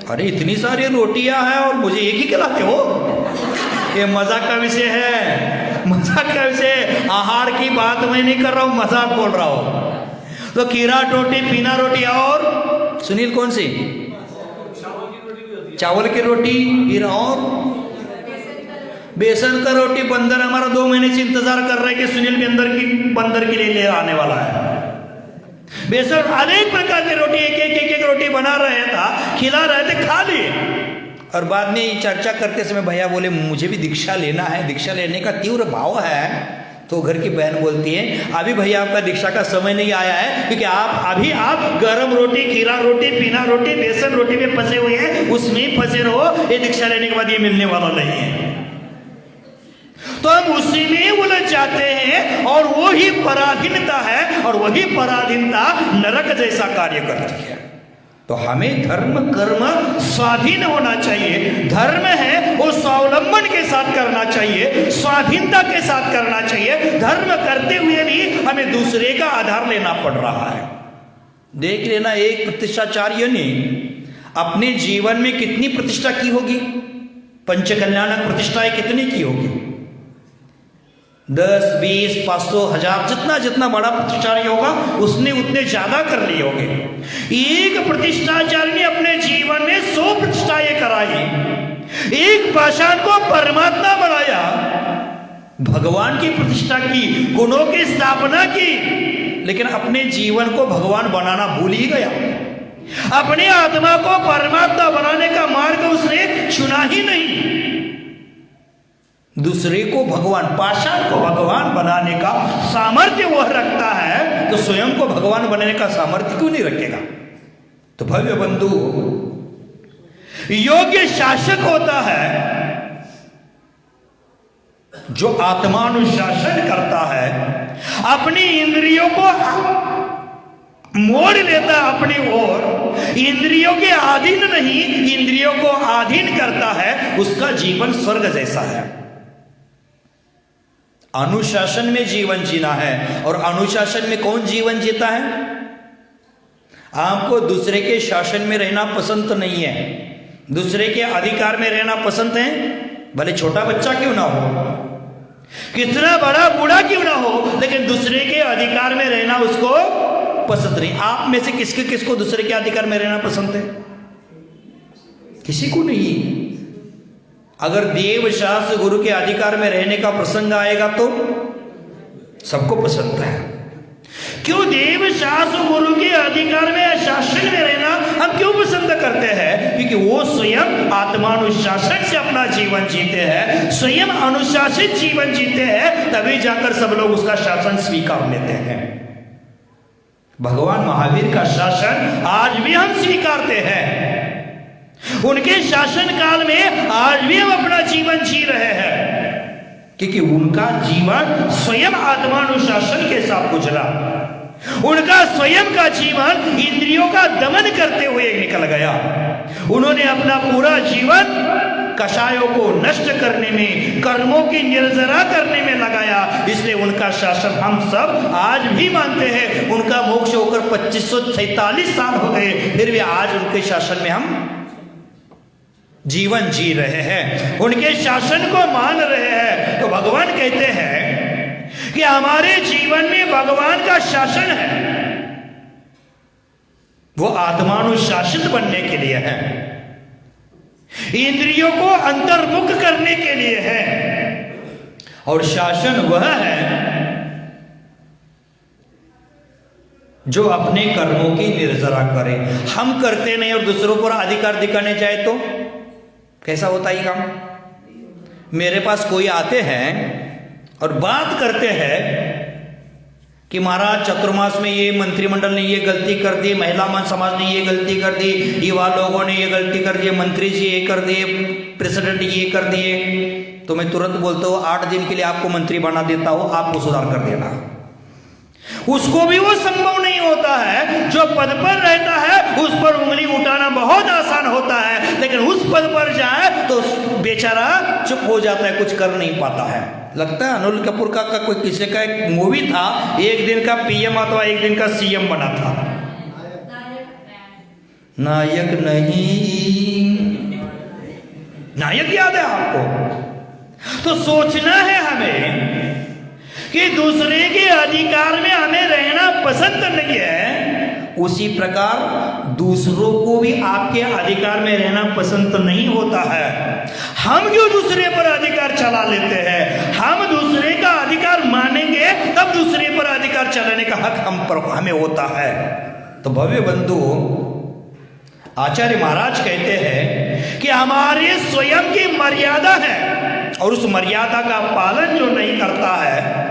[SPEAKER 1] अरे इतनी सारी रोटियां हैं और मुझे एक ही खिलाते हो? ये मजाक का विषय है, मजाक का विषय। आहार की बात मैं नहीं कर रहा हूं, मजाक बोल रहा हूं। तो खीरा रोटी, पीना रोटी, और सुनील कौन सी? चावल की रोटी, फिर और बेसन का रोटी। बंदर हमारा 2 महीने से इंतजार कर रहा है कि सुनील बंदर के लिए ले आने वाला है। बेसन अनेक प्रकार की रोटी, एक रोटी बना रहे था, खिला रहे थे, खा लिए। और बाद में चर्चा करते समय भैया बोले मुझे भी दीक्षा लेना है, दीक्षा लेने का तीव्र भाव है। तो घर की बहन बोलती है अभी भैया आपका दीक्षा का समय नहीं आया है, क्योंकि आप गरम रोटी, खीरा रोटी, पीना रोटी, बेसन रोटी में फंसे हुए हैं, उसमें फंसे रहो। ये दीक्षा लेने के बाद ये मिलने वाला नहीं है। तो हम उसी में उलझ जाते हैं, और वो ही पराधीनता है, और वही पराधीनता नरक जैसा कार्य करती है। तो हमें धर्म कर्म स्वाधीन होना चाहिए। धर्म है वो स्वावलंबन के साथ करना चाहिए, स्वाधीनता के साथ करना चाहिए। धर्म करते हुए भी हमें दूसरे का आधार लेना पड़ रहा है। देख लेना, एक प्रतिष्ठाचार्य ने अपने जीवन में कितनी प्रतिष्ठा की होगी, पंचकल्याणक प्रतिष्ठाएं कितनी की होगी? 10, 20, 500, 1000, जितना बड़ा प्रतिष्ठाचार्य होगा उसने उतने ज्यादा कर लिए होंगे। एक प्रतिष्ठाचार्य ने अपने जीवन में 100 प्रतिष्ठाएं कराई, एक पाषाण को परमात्मा बनाया, भगवान की प्रतिष्ठा की, गुणों की स्थापना की, लेकिन अपने जीवन को भगवान बनाना भूल ही गया। अपने आत्मा को परमात्मा बनाने का मार्ग उसने चुना ही नहीं। दूसरे को भगवान, पाषाण को भगवान बनाने का सामर्थ्य वह रखता है, तो स्वयं को भगवान बनाने का सामर्थ्य क्यों नहीं रखेगा? तो भव्य बंधु, योग्य शासक होता है जो आत्मानुशासन करता है, अपनी इंद्रियों को मोड़ लेता है अपनी ओर, इंद्रियों के अधीन नहीं, इंद्रियों को अधीन करता है, उसका जीवन स्वर्ग जैसा है। अनुशासन में जीवन जीना है। और अनुशासन में कौन जीवन जीता है? आपको दूसरे के शासन में रहना पसंद तो नहीं है, दूसरे के अधिकार में रहना पसंद है, भले छोटा बच्चा क्यों ना हो, कितना बड़ा बूढ़ा क्यों ना हो, लेकिन दूसरे के अधिकार में रहना उसको पसंद नहीं। आप में से किसको दूसरे के अधिकार में रहना पसंद है? किसी को नहीं। अगर देव शास्त्र गुरु के अधिकार में रहने का प्रसंग आएगा तो सबको पसंद है। क्यों देव शास्त्र गुरु के अधिकार में, शासन में रहना हम क्यों पसंद करते हैं? क्योंकि वो स्वयं आत्मानुशासन से अपना जीवन जीते हैं, स्वयं अनुशासित जीवन जीते हैं, तभी जाकर सब लोग उसका शासन स्वीकार लेते हैं। भगवान महावीर का शासन आज भी हम स्वीकारते हैं, उनके शासन काल में आज भी हम अपना जीवन जी रहे हैं, क्योंकि उनका जीवन स्वयं आत्मानुशासन के साथ गुजरा। उनका स्वयं का जीवन इंद्रियों का दमन करते हुए निकल गया। उन्होंने अपना पूरा जीवन कषायों को नष्ट करने में, कर्मों की निर्जरा करने में लगाया। इसलिए उनका शासन हम सब आज भी मानते हैं। उनका मोक्ष होकर 2546 साल हो गए, फिर भी आज उनके शासन में हम जीवन जी रहे हैं, उनके शासन को मान रहे हैं। तो भगवान कहते हैं कि हमारे जीवन में भगवान का शासन है, वो आत्मानुशासित बनने के लिए है, इंद्रियों को अंतर्मुख करने के लिए है। और शासन वह है जो अपने कर्मों की निर्जरा करे। हम करते नहीं और दूसरों पर अधिकार दिखाने जाए तो कैसा होता है काम? मेरे पास कोई आते हैं और बात करते हैं कि महाराज चतुर्मास में ये मंत्रिमंडल ने ये गलती कर दी, महिला समाज ने ये गलती कर दी, युवा लोगों ने ये गलती कर दी, मंत्री जी ये कर दिए, प्रेसिडेंट ये कर दिए, तो मैं तुरंत बोलता हूँ 8 दिन के लिए आपको मंत्री बना देता हूँ, आपको सुधार कर देना। उसको भी वो संभव नहीं होता है। जो पद पर रहता है उस पर उंगली उठाना बहुत आसान होता है, लेकिन उस पद पर जाए तो बेचारा चुप हो जाता है, कुछ कर नहीं पाता है। लगता है अनिल कपूर का कोई किसी का एक मूवी था, एक दिन का पीएम अथवा एक दिन का सीएम बना था। नायक नहीं, नायक याद है आपको? तो सोचना है हमें कि दूसरे के अधिकार में हमें रहना पसंद नहीं है, उसी प्रकार दूसरों को भी आपके अधिकार में रहना पसंद नहीं होता है। हम क्यों दूसरे पर अधिकार चला लेते हैं? हम दूसरे का अधिकार मानेंगे तब दूसरे पर अधिकार चलाने का हक हम पर हमें होता है। तो भव्य बंधु, आचार्य महाराज कहते हैं कि हमारे स्वयं की मर्यादा है, और उस मर्यादा का पालन जो नहीं करता है,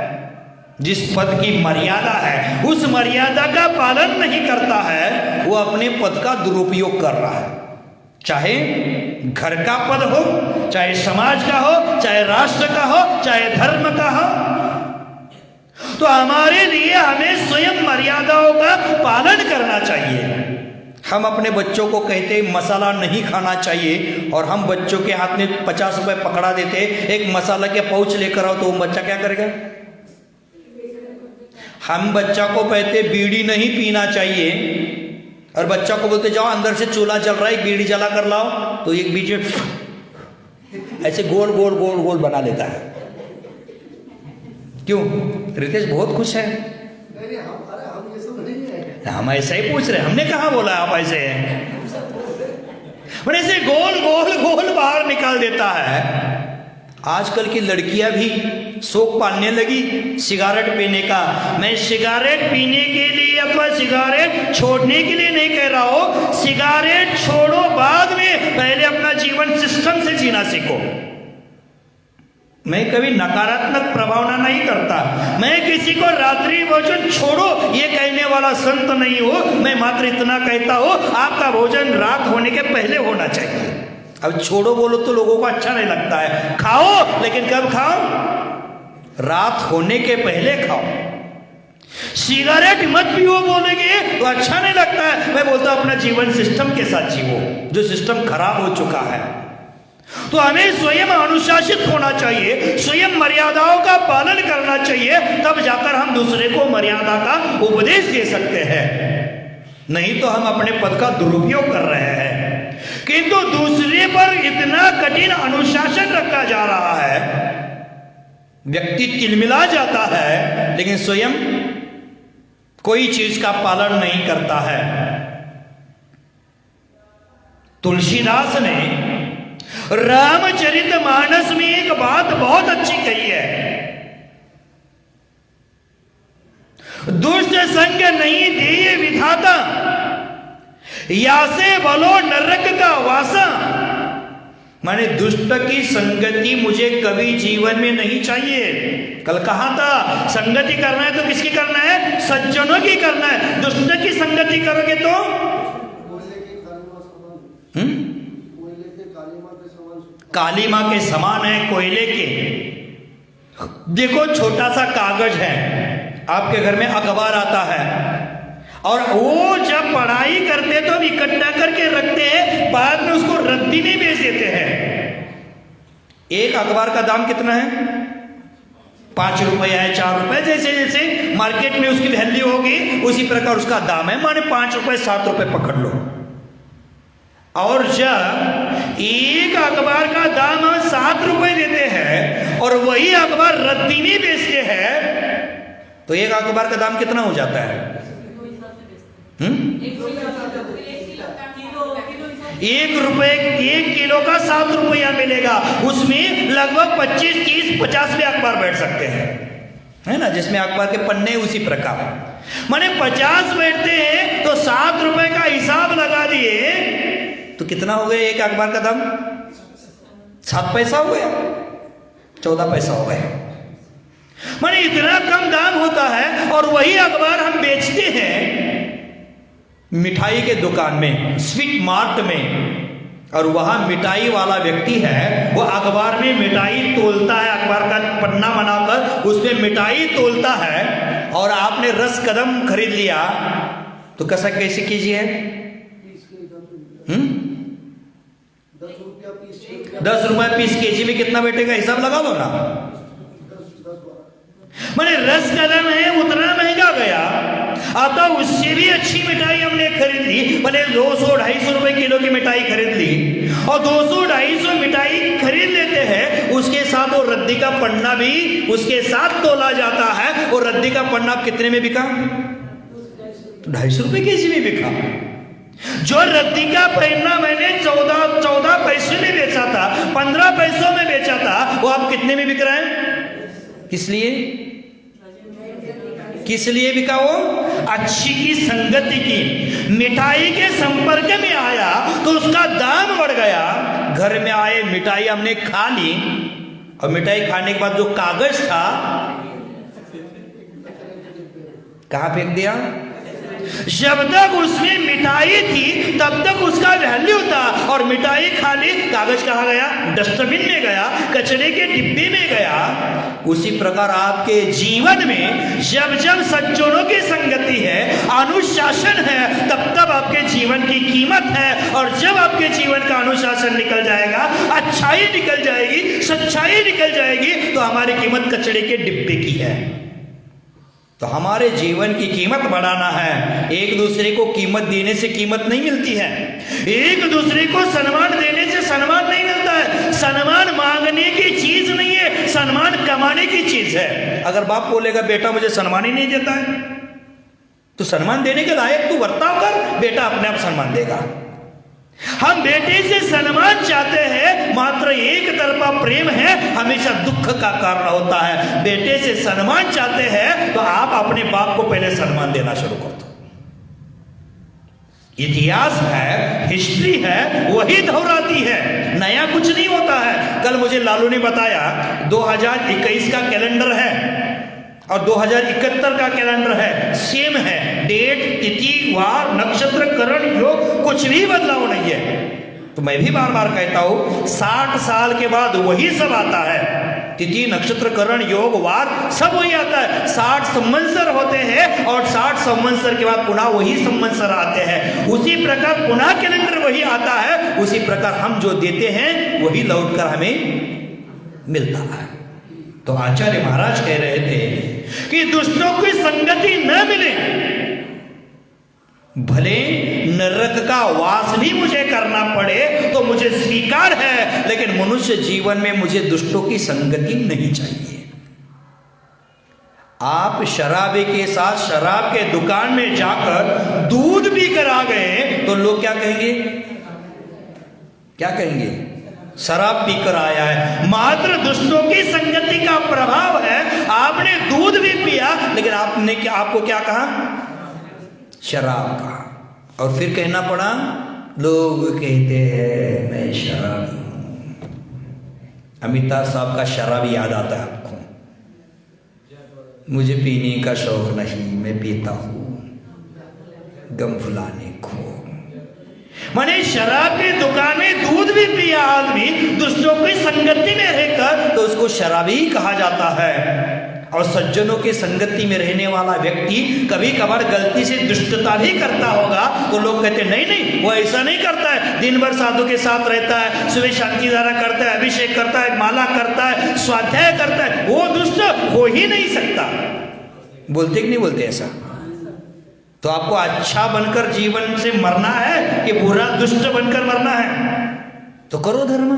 [SPEAKER 1] जिस पद की मर्यादा है उस मर्यादा का पालन नहीं करता है, वो अपने पद का दुरुपयोग कर रहा है। चाहे घर का पद हो, चाहे समाज का हो, चाहे राष्ट्र का हो, चाहे धर्म का हो। तो हमारे लिए हमें स्वयं मर्यादाओं का पालन करना चाहिए। हम अपने बच्चों को कहते मसाला नहीं खाना चाहिए, और हम बच्चों के हाथ में 50 रुपए पकड़ा देते, एक मसाला के पाउच लेकर आओ, तो वो बच्चा क्या करेगा? हम बच्चा को कहते बीड़ी नहीं पीना चाहिए, और बच्चा को बोलते जाओ अंदर से चूल्हा जल रहा है, बीड़ी जला कर लाओ, तो एक बीच में ऐसे गोल गोल गोल गोल बना लेता है। क्यों? रितेश बहुत खुश है। हम ऐसा ही पूछ रहे, हमने कहा बोला आप ऐसे हैं, पर ऐसे गोल गोल गोल बाहर निकाल देता है। आजकल की लड़कियां भी शौक पालने लगी सिगारेट पीने का। मैं सिगारेट पीने के लिए अथवा सिगारेट छोड़ने के लिए नहीं कह रहा हूं, सिगारेट छोड़ो बाद में, पहले अपना जीवन सिस्टम से जीना सीखो। मैं कभी नकारात्मक प्रभावना नहीं करता, मैं किसी को रात्रि भोजन छोड़ो ये कहने वाला संत नहीं हूं। मैं मात्र इतना कहता हूं, आपका भोजन रात होने के पहले होना चाहिए। अब छोड़ो बोलो तो लोगों को अच्छा नहीं लगता है। खाओ, लेकिन कब खाओ? रात होने के पहले खाओ। सिगरेट मत पियो बोलेंगे तो अच्छा नहीं लगता है। मैं बोलता हूं अपना जीवन सिस्टम के साथ जीवो, जो सिस्टम खराब हो चुका है। तो हमें स्वयं अनुशासित होना चाहिए, स्वयं मर्यादाओं का पालन करना चाहिए, तब जाकर हम दूसरे को मर्यादा का उपदेश दे सकते हैं। नहीं तो हम अपने पद का दुरुपयोग कर रहे हैं। किंतु दूसरे पर इतना कठिन अनुशासन रखा जा रहा है, व्यक्ति तिलमिला जाता है लेकिन स्वयं कोई चीज का पालन नहीं करता है। तुलसीदास ने रामचरितमानस में एक बात बहुत अच्छी कही है, दुष्ट संग नहीं देये विधाता, यासे बलो नरक का वासा। माने दुष्ट की संगति मुझे कभी जीवन में नहीं चाहिए। कल कहा था संगति करना है तो किसकी करना है? सज्जनों की करना है। दुष्ट की संगति करोगे तो काली मां के समान है, कोयले के। देखो छोटा सा कागज है, आपके घर में अखबार आता है और वो जब पढ़ाई करते तो इकट्ठा करके रखते हैं, बाद में उसको रद्दी में बेच देते हैं। एक अखबार का दाम कितना है? 5 रुपया है, 4 रुपए, जैसे जैसे मार्केट में उसकी वैल्यू होगी उसी प्रकार उसका दाम है। माने 5 रुपए 7 रुपए पकड़ लो। और जब एक अखबार का दाम हम 7 रुपए देते हैं और वही अखबार रद्दी में बेचते हैं तो एक अखबार का दाम कितना हो जाता है? 1 रुपए 1 किलो का 7 रुपया मिलेगा, उसमें लगभग 25, 30, 50 भी अखबार बैठ सकते हैं, है ना। जिसमें अखबार के पन्ने उसी प्रकार माने 50 बैठते हैं तो 7 रुपए का हिसाब लगा दिए तो कितना हो गया एक अखबार का दाम? 7 पैसा हो गया, 14 पैसा हो गया। माने इतना कम दाम होता है और वही अखबार हम बेचते हैं मिठाई के दुकान में, स्वीट मार्ट में, और वहां मिठाई वाला व्यक्ति है वो अखबार में मिठाई तोलता है, अखबार का पन्ना बनाकर उसमें मिठाई तोलता है। और आपने रस कदम खरीद लिया तो कैसे कीजिए? 10 रुपए पीस, केजी में कितना बैठेगा हिसाब लगा लो ना। मैंने रस कदम है उतना महंगा गया, अतः उससे भी अच्छी मिठाई हमने खरीद ली, भले 200-250 रुपए किलो की मिठाई खरीद ली। और 200-250 मिठाई खरीद लेते हैं, उसके साथ वो रद्दी का पन्ना भी उसके साथ तोला जाता है। और रद्दी का पन्ना कितने में बिका? 250 रुपए केजी में बिका। जो रद्दी का पन्ना मैंने 14 पैसे में बेचा था, 15 पैसों में बेचा था, वो आप कितने में बिक रहा है? किस लिए बिका? वो अच्छी की संगति की, मिठाई के संपर्क में आया तो उसका दाम बढ़ गया। घर में आए मिठाई हमने खा ली और मिठाई खाने के बाद जो कागज था कहां फेंक दिया? जब तक उसमें मिठाई थी तब तक उसका वैल्यू था, और मिठाई खाली, कागज कहाँ गया? डस्टबिन में गया, कचरे के डिब्बे में गया। उसी प्रकार आपके जीवन में जब जब सज्जनों की संगति है, अनुशासन है, तब तब आपके जीवन की कीमत है। और जब आपके जीवन का अनुशासन निकल जाएगा, अच्छाई निकल जाएगी, सच्चाई निकल जाएगी, तो हमारी कीमत कचरे के डिब्बे की है। तो हमारे जीवन की कीमत बढ़ाना है। एक दूसरे को कीमत देने से कीमत नहीं मिलती है, एक दूसरे को सम्मान देने से सम्मान नहीं मिलता है। सम्मान मांगने की चीज नहीं है, सम्मान कमाने की चीज है। अगर बाप बोलेगा बेटा मुझे सम्मान ही नहीं देता है, तो सम्मान देने के लायक तू बर्ताव कर, बेटा अपने आप सम्मान देगा। हम बेटे से सम्मान चाहते हैं, मात्र एक तरफा प्रेम है, हमेशा दुख का कारण होता है। बेटे से सम्मान चाहते हैं तो आप अपने बाप को पहले सम्मान देना शुरू कर दो। इतिहास है, हिस्ट्री है, वही दोहराती है, नया कुछ नहीं होता है। कल मुझे लालू ने बताया 2021 का कैलेंडर है और 2071 का कैलेंडर है, सेम है, डेट, तिथि, वार, नक्षत्र, करण, योग, कुछ भी बदलाव नहीं है। तो मैं भी बार बार कहता हूं 60 साल के बाद वही सब आता है। तिथि नक्षत्र करण योग वार सब वही आता है। 60 संवत्सर होते हैं और 60 संवत्सर के बाद पुनः वही संवत्सर आते हैं। उसी प्रकार पुनः कैलेंडर वही आता है, उसी प्रकार हम जो देते हैं वही लौटकर हमें मिलता है। तो आचार्य महाराज कह रहे थे कि दुष्टों की संगति न मिले, भले नरक का वास भी मुझे करना पड़े तो मुझे स्वीकार है, लेकिन मनुष्य जीवन में मुझे दुष्टों की संगति नहीं चाहिए। आप शराबी के साथ शराब के दुकान में जाकर दूध भी करा गए तो लोग क्या कहेंगे? क्या कहेंगे? शराब पीकर आया है। मात्र दुष्टों की संगति का प्रभाव है। आपने दूध भी पिया, लेकिन आपको क्या कहा? शराब का। और फिर कहना पड़ा, लोग कहते हैं मैं शराबी हूं। अमिताभ साहब का शराबी याद आता है आपको? मुझे पीने का शौक नहीं, मैं पीता हूं गम भुलाने को। माने शराब की दुकान में दूध भी पिया आदमी दुष्टों की संगति में रहकर तो उसको शराबी ही कहा जाता है। और सज्जनों की संगति में रहने वाला व्यक्ति कभी कभार गलती से दुष्टता भी करता होगा तो लोग कहते हैं नहीं वो ऐसा नहीं करता है, दिन भर साधु के साथ रहता है, सुबह शांति धारा करता है, अभिषेक करता है, माला करता है, स्वाध्याय करता है, वो दुष्ट हो ही नहीं सकता। बोलते कि नहीं बोलते ऐसा? तो आपको अच्छा बनकर जीवन से मरना है कि बुरा दुष्ट बनकर मरना है? तो करो धर्म।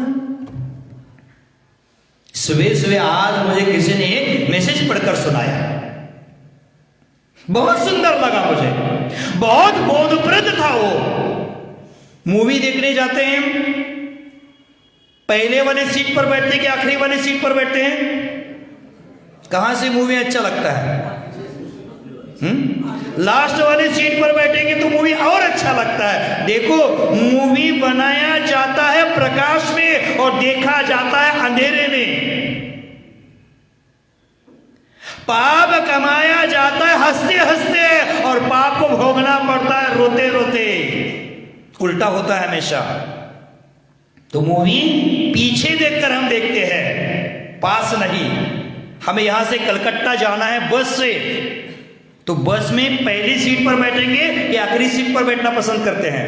[SPEAKER 1] सुबह सुबह आज मुझे किसी ने मैसेज पढ़कर सुनाया, बहुत सुंदर लगा मुझे, बहुत बोधप्रद था। वो मूवी देखने जाते हैं, पहले वाले सीट पर बैठते कि आखिरी वाले सीट पर बैठते हैं? कहां से मूवी अच्छा लगता है? लास्ट वाली सीट पर बैठेंगे तो मूवी और अच्छा लगता है। देखो, मूवी बनाया जाता है प्रकाश में और देखा जाता है अंधेरे में। पाप कमाया जाता है हंसते हंसते और पाप को भोगना पड़ता है रोते रोते। उल्टा होता है हमेशा। तो मूवी पीछे देखकर हम देखते हैं, पास नहीं। हमें यहां से कलकत्ता जाना है बस से, तो बस में पहली सीट पर बैठेंगे या आखिरी सीट पर बैठना पसंद करते हैं?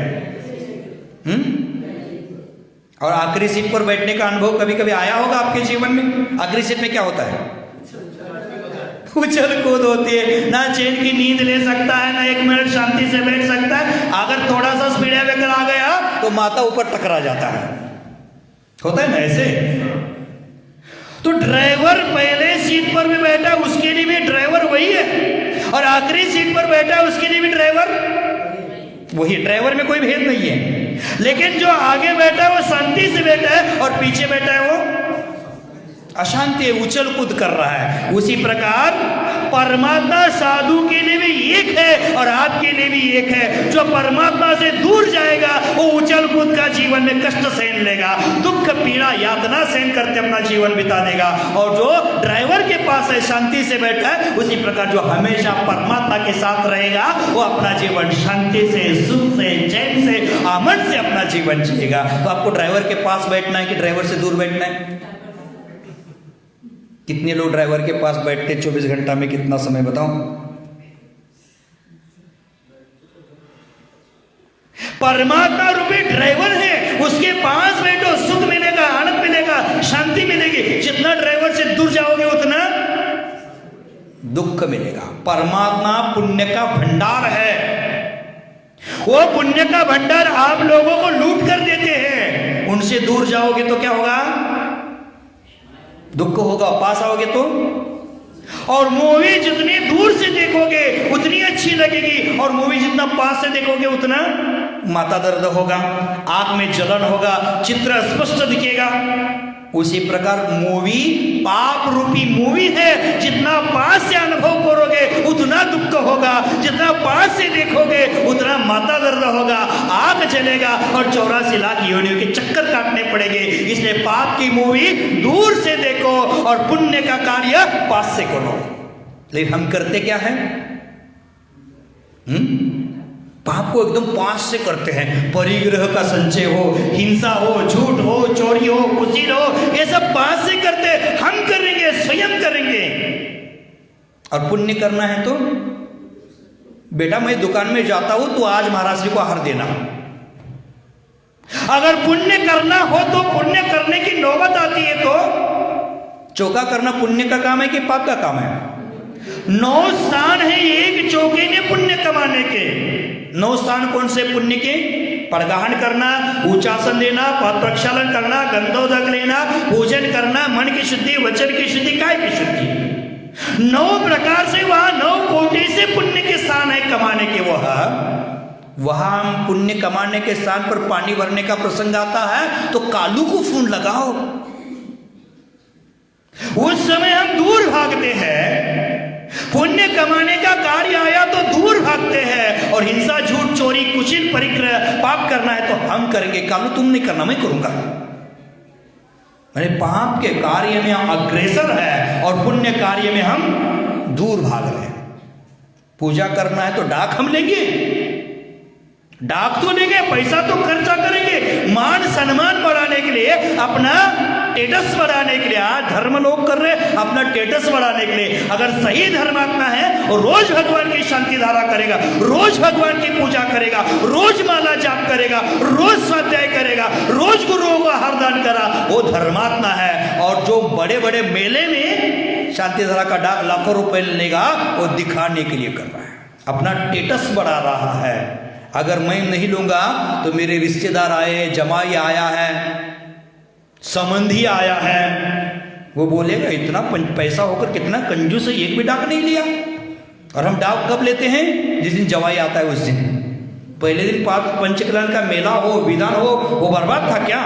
[SPEAKER 1] और आखिरी सीट पर बैठने का अनुभव कभी कभी आया होगा आपके जीवन में? आखिरी सीट में क्या होता है? उछल कूद होती है, ना चैन की नींद ले सकता है, ना 1 मिनट शांति से बैठ सकता है। अगर थोड़ा सा स्पीड ब्रेकर आ गया तो माथा ऊपर टकरा जाता है। होता है ना ऐसे? तो ड्राइवर पहले सीट पर भी बैठा, उसके लिए भी ड्राइवर वही है, और आखिरी सीट पर बैठा है उसके लिए भी ड्राइवर वही। ड्राइवर में कोई भेद नहीं है। लेकिन जो आगे बैठा है वो शांति से बैठा है और पीछे बैठा है वो अशांति, उछल कूद कर रहा है। उसी प्रकार परमात्मा साधु के लिए भी एक है और आपके लिए भी एक है। जो परमात्मा से दूर जाएगा वो उछल कूद का जीवन में कष्ट सहन लेगा, दुख पीड़ा यातना सहन करते अपना जीवन बिता देगा। और जो ड्राइवर के पास है, शांति से बैठा है, उसी प्रकार जो हमेशा परमात्मा के साथ रहेगा वो अपना जीवन शांति से, सुख से, चैन से, आनंद से अपना जीवन जिएगा। तो आपको ड्राइवर के पास बैठना है कि ड्राइवर से दूर बैठना है? कितने लोग ड्राइवर के पास बैठते 24 घंटा में? कितना समय बताओ? परमात्मा रूपी ड्राइवर है, उसके पास बैठो, सुख मिलेगा, आनंद मिलेगा, शांति मिलेगी। जितना ड्राइवर से दूर जाओगे उतना दुख मिलेगा। परमात्मा पुण्य का भंडार है। वो पुण्य का भंडार आप लोगों को लूट कर देते हैं। उनसे दूर जाओगे तो क्या होगा? दुख होगा। पास आओगे तो? और मूवी जितनी दूर से देखोगे उतनी अच्छी लगेगी, और मूवी जितना पास से देखोगे उतना माथा दर्द होगा, आंख में जलन होगा, चित्र स्पष्ट दिखेगा। उसी प्रकार मूवी पाप रूपी मूवी है। जितना पास से अनुभव करोगे उतना दुख होगा, जितना पास से देखोगे उतना माथा दर्द होगा, आग जलेगा और 84 लाख योनियों के चक्कर काटने पड़ेंगे। इसलिए पाप की मूवी दूर से देखो और पुण्य का कार्य पास से करो। लेकिन हम करते क्या है? पाप को एकदम पास से करते हैं। परिग्रह का संचय हो, हिंसा हो, झूठ हो, चोरी हो, कुशील हो, ये सब पास से करते हैं। हम करेंगे, स्वयं करेंगे। और पुण्य करना है तो बेटा मैं दुकान में जाता हूं तो आज महाराज जी को आहार देना। अगर पुण्य करना हो तो पुण्य करने की नौबत आती है तो चौका करना पुण्य का काम है कि पाप का काम है? 9 स्थान है एक चौके में पुण्य कमाने के। 9 स्थान कौन से पुण्य के? पड़गाहन करना, उच्चासन देना, पद प्रक्षालन करना, गंधोदक लेना, पूजन करना, मन की शुद्धि, वचन की शुद्धि, काय की शुद्धि। 9 प्रकार से वहां 9 कोटि से पुण्य के स्थान है कमाने के। वहां पुण्य कमाने के स्थान पर पानी भरने का प्रसंग आता है तो कालू को फोन लगाओ। उस समय हम दूर भागते हैं। पुण्य कमाने का कार्य आया तो दूर भागते हैं और हिंसा, झूठ, चोरी, कुचिल, परिग्रह, पाप करना है तो हम करेंगे। कालू तुम नहीं करना, मैं करूंगा। मैंने पाप के कार्य में हम अग्रेसर है और पुण्य कार्य में हम दूर भाग रहे हैं। पूजा करना है तो डाक हम लेंगे, डाक तो लेंगे, पैसा तो खर्चा करेंगे, मान सम्मान बढ़ाने के लिए, अपना स्टेटस बढ़ाने के लिए। आज धर्म लोग कर रहे हैं अपना स्टेटस बढ़ाने के लिए। अगर सही धर्मात्मा है और रोज भगवान की शांति धारा करेगा, रोज भगवान की पूजा करेगा, रोज माला जाप करेगा, रोज स्वाध्याय करेगा, रोज गुरुओं को हरदान करा, वो धर्मात्मा है। और जो बड़े बड़े मेले में शांति धारा का डाक लाखों रुपए लेगा वो दिखाने के लिए कर रहा है, अपना स्टेटस बढ़ा रहा है। अगर मैं नहीं लूंगा तो मेरे रिश्तेदार आए हैं, जमाई आया है, संबंधी आया है, वो बोलेगा इतना पैसा होकर कितना कंजूस है, एक भी डाक नहीं लिया। और हम डाक कब लेते हैं? जिस दिन जवाई आता है उस दिन। पहले दिन पंचकल्याण का मेला हो, विधान हो, वो बर्बाद था क्या?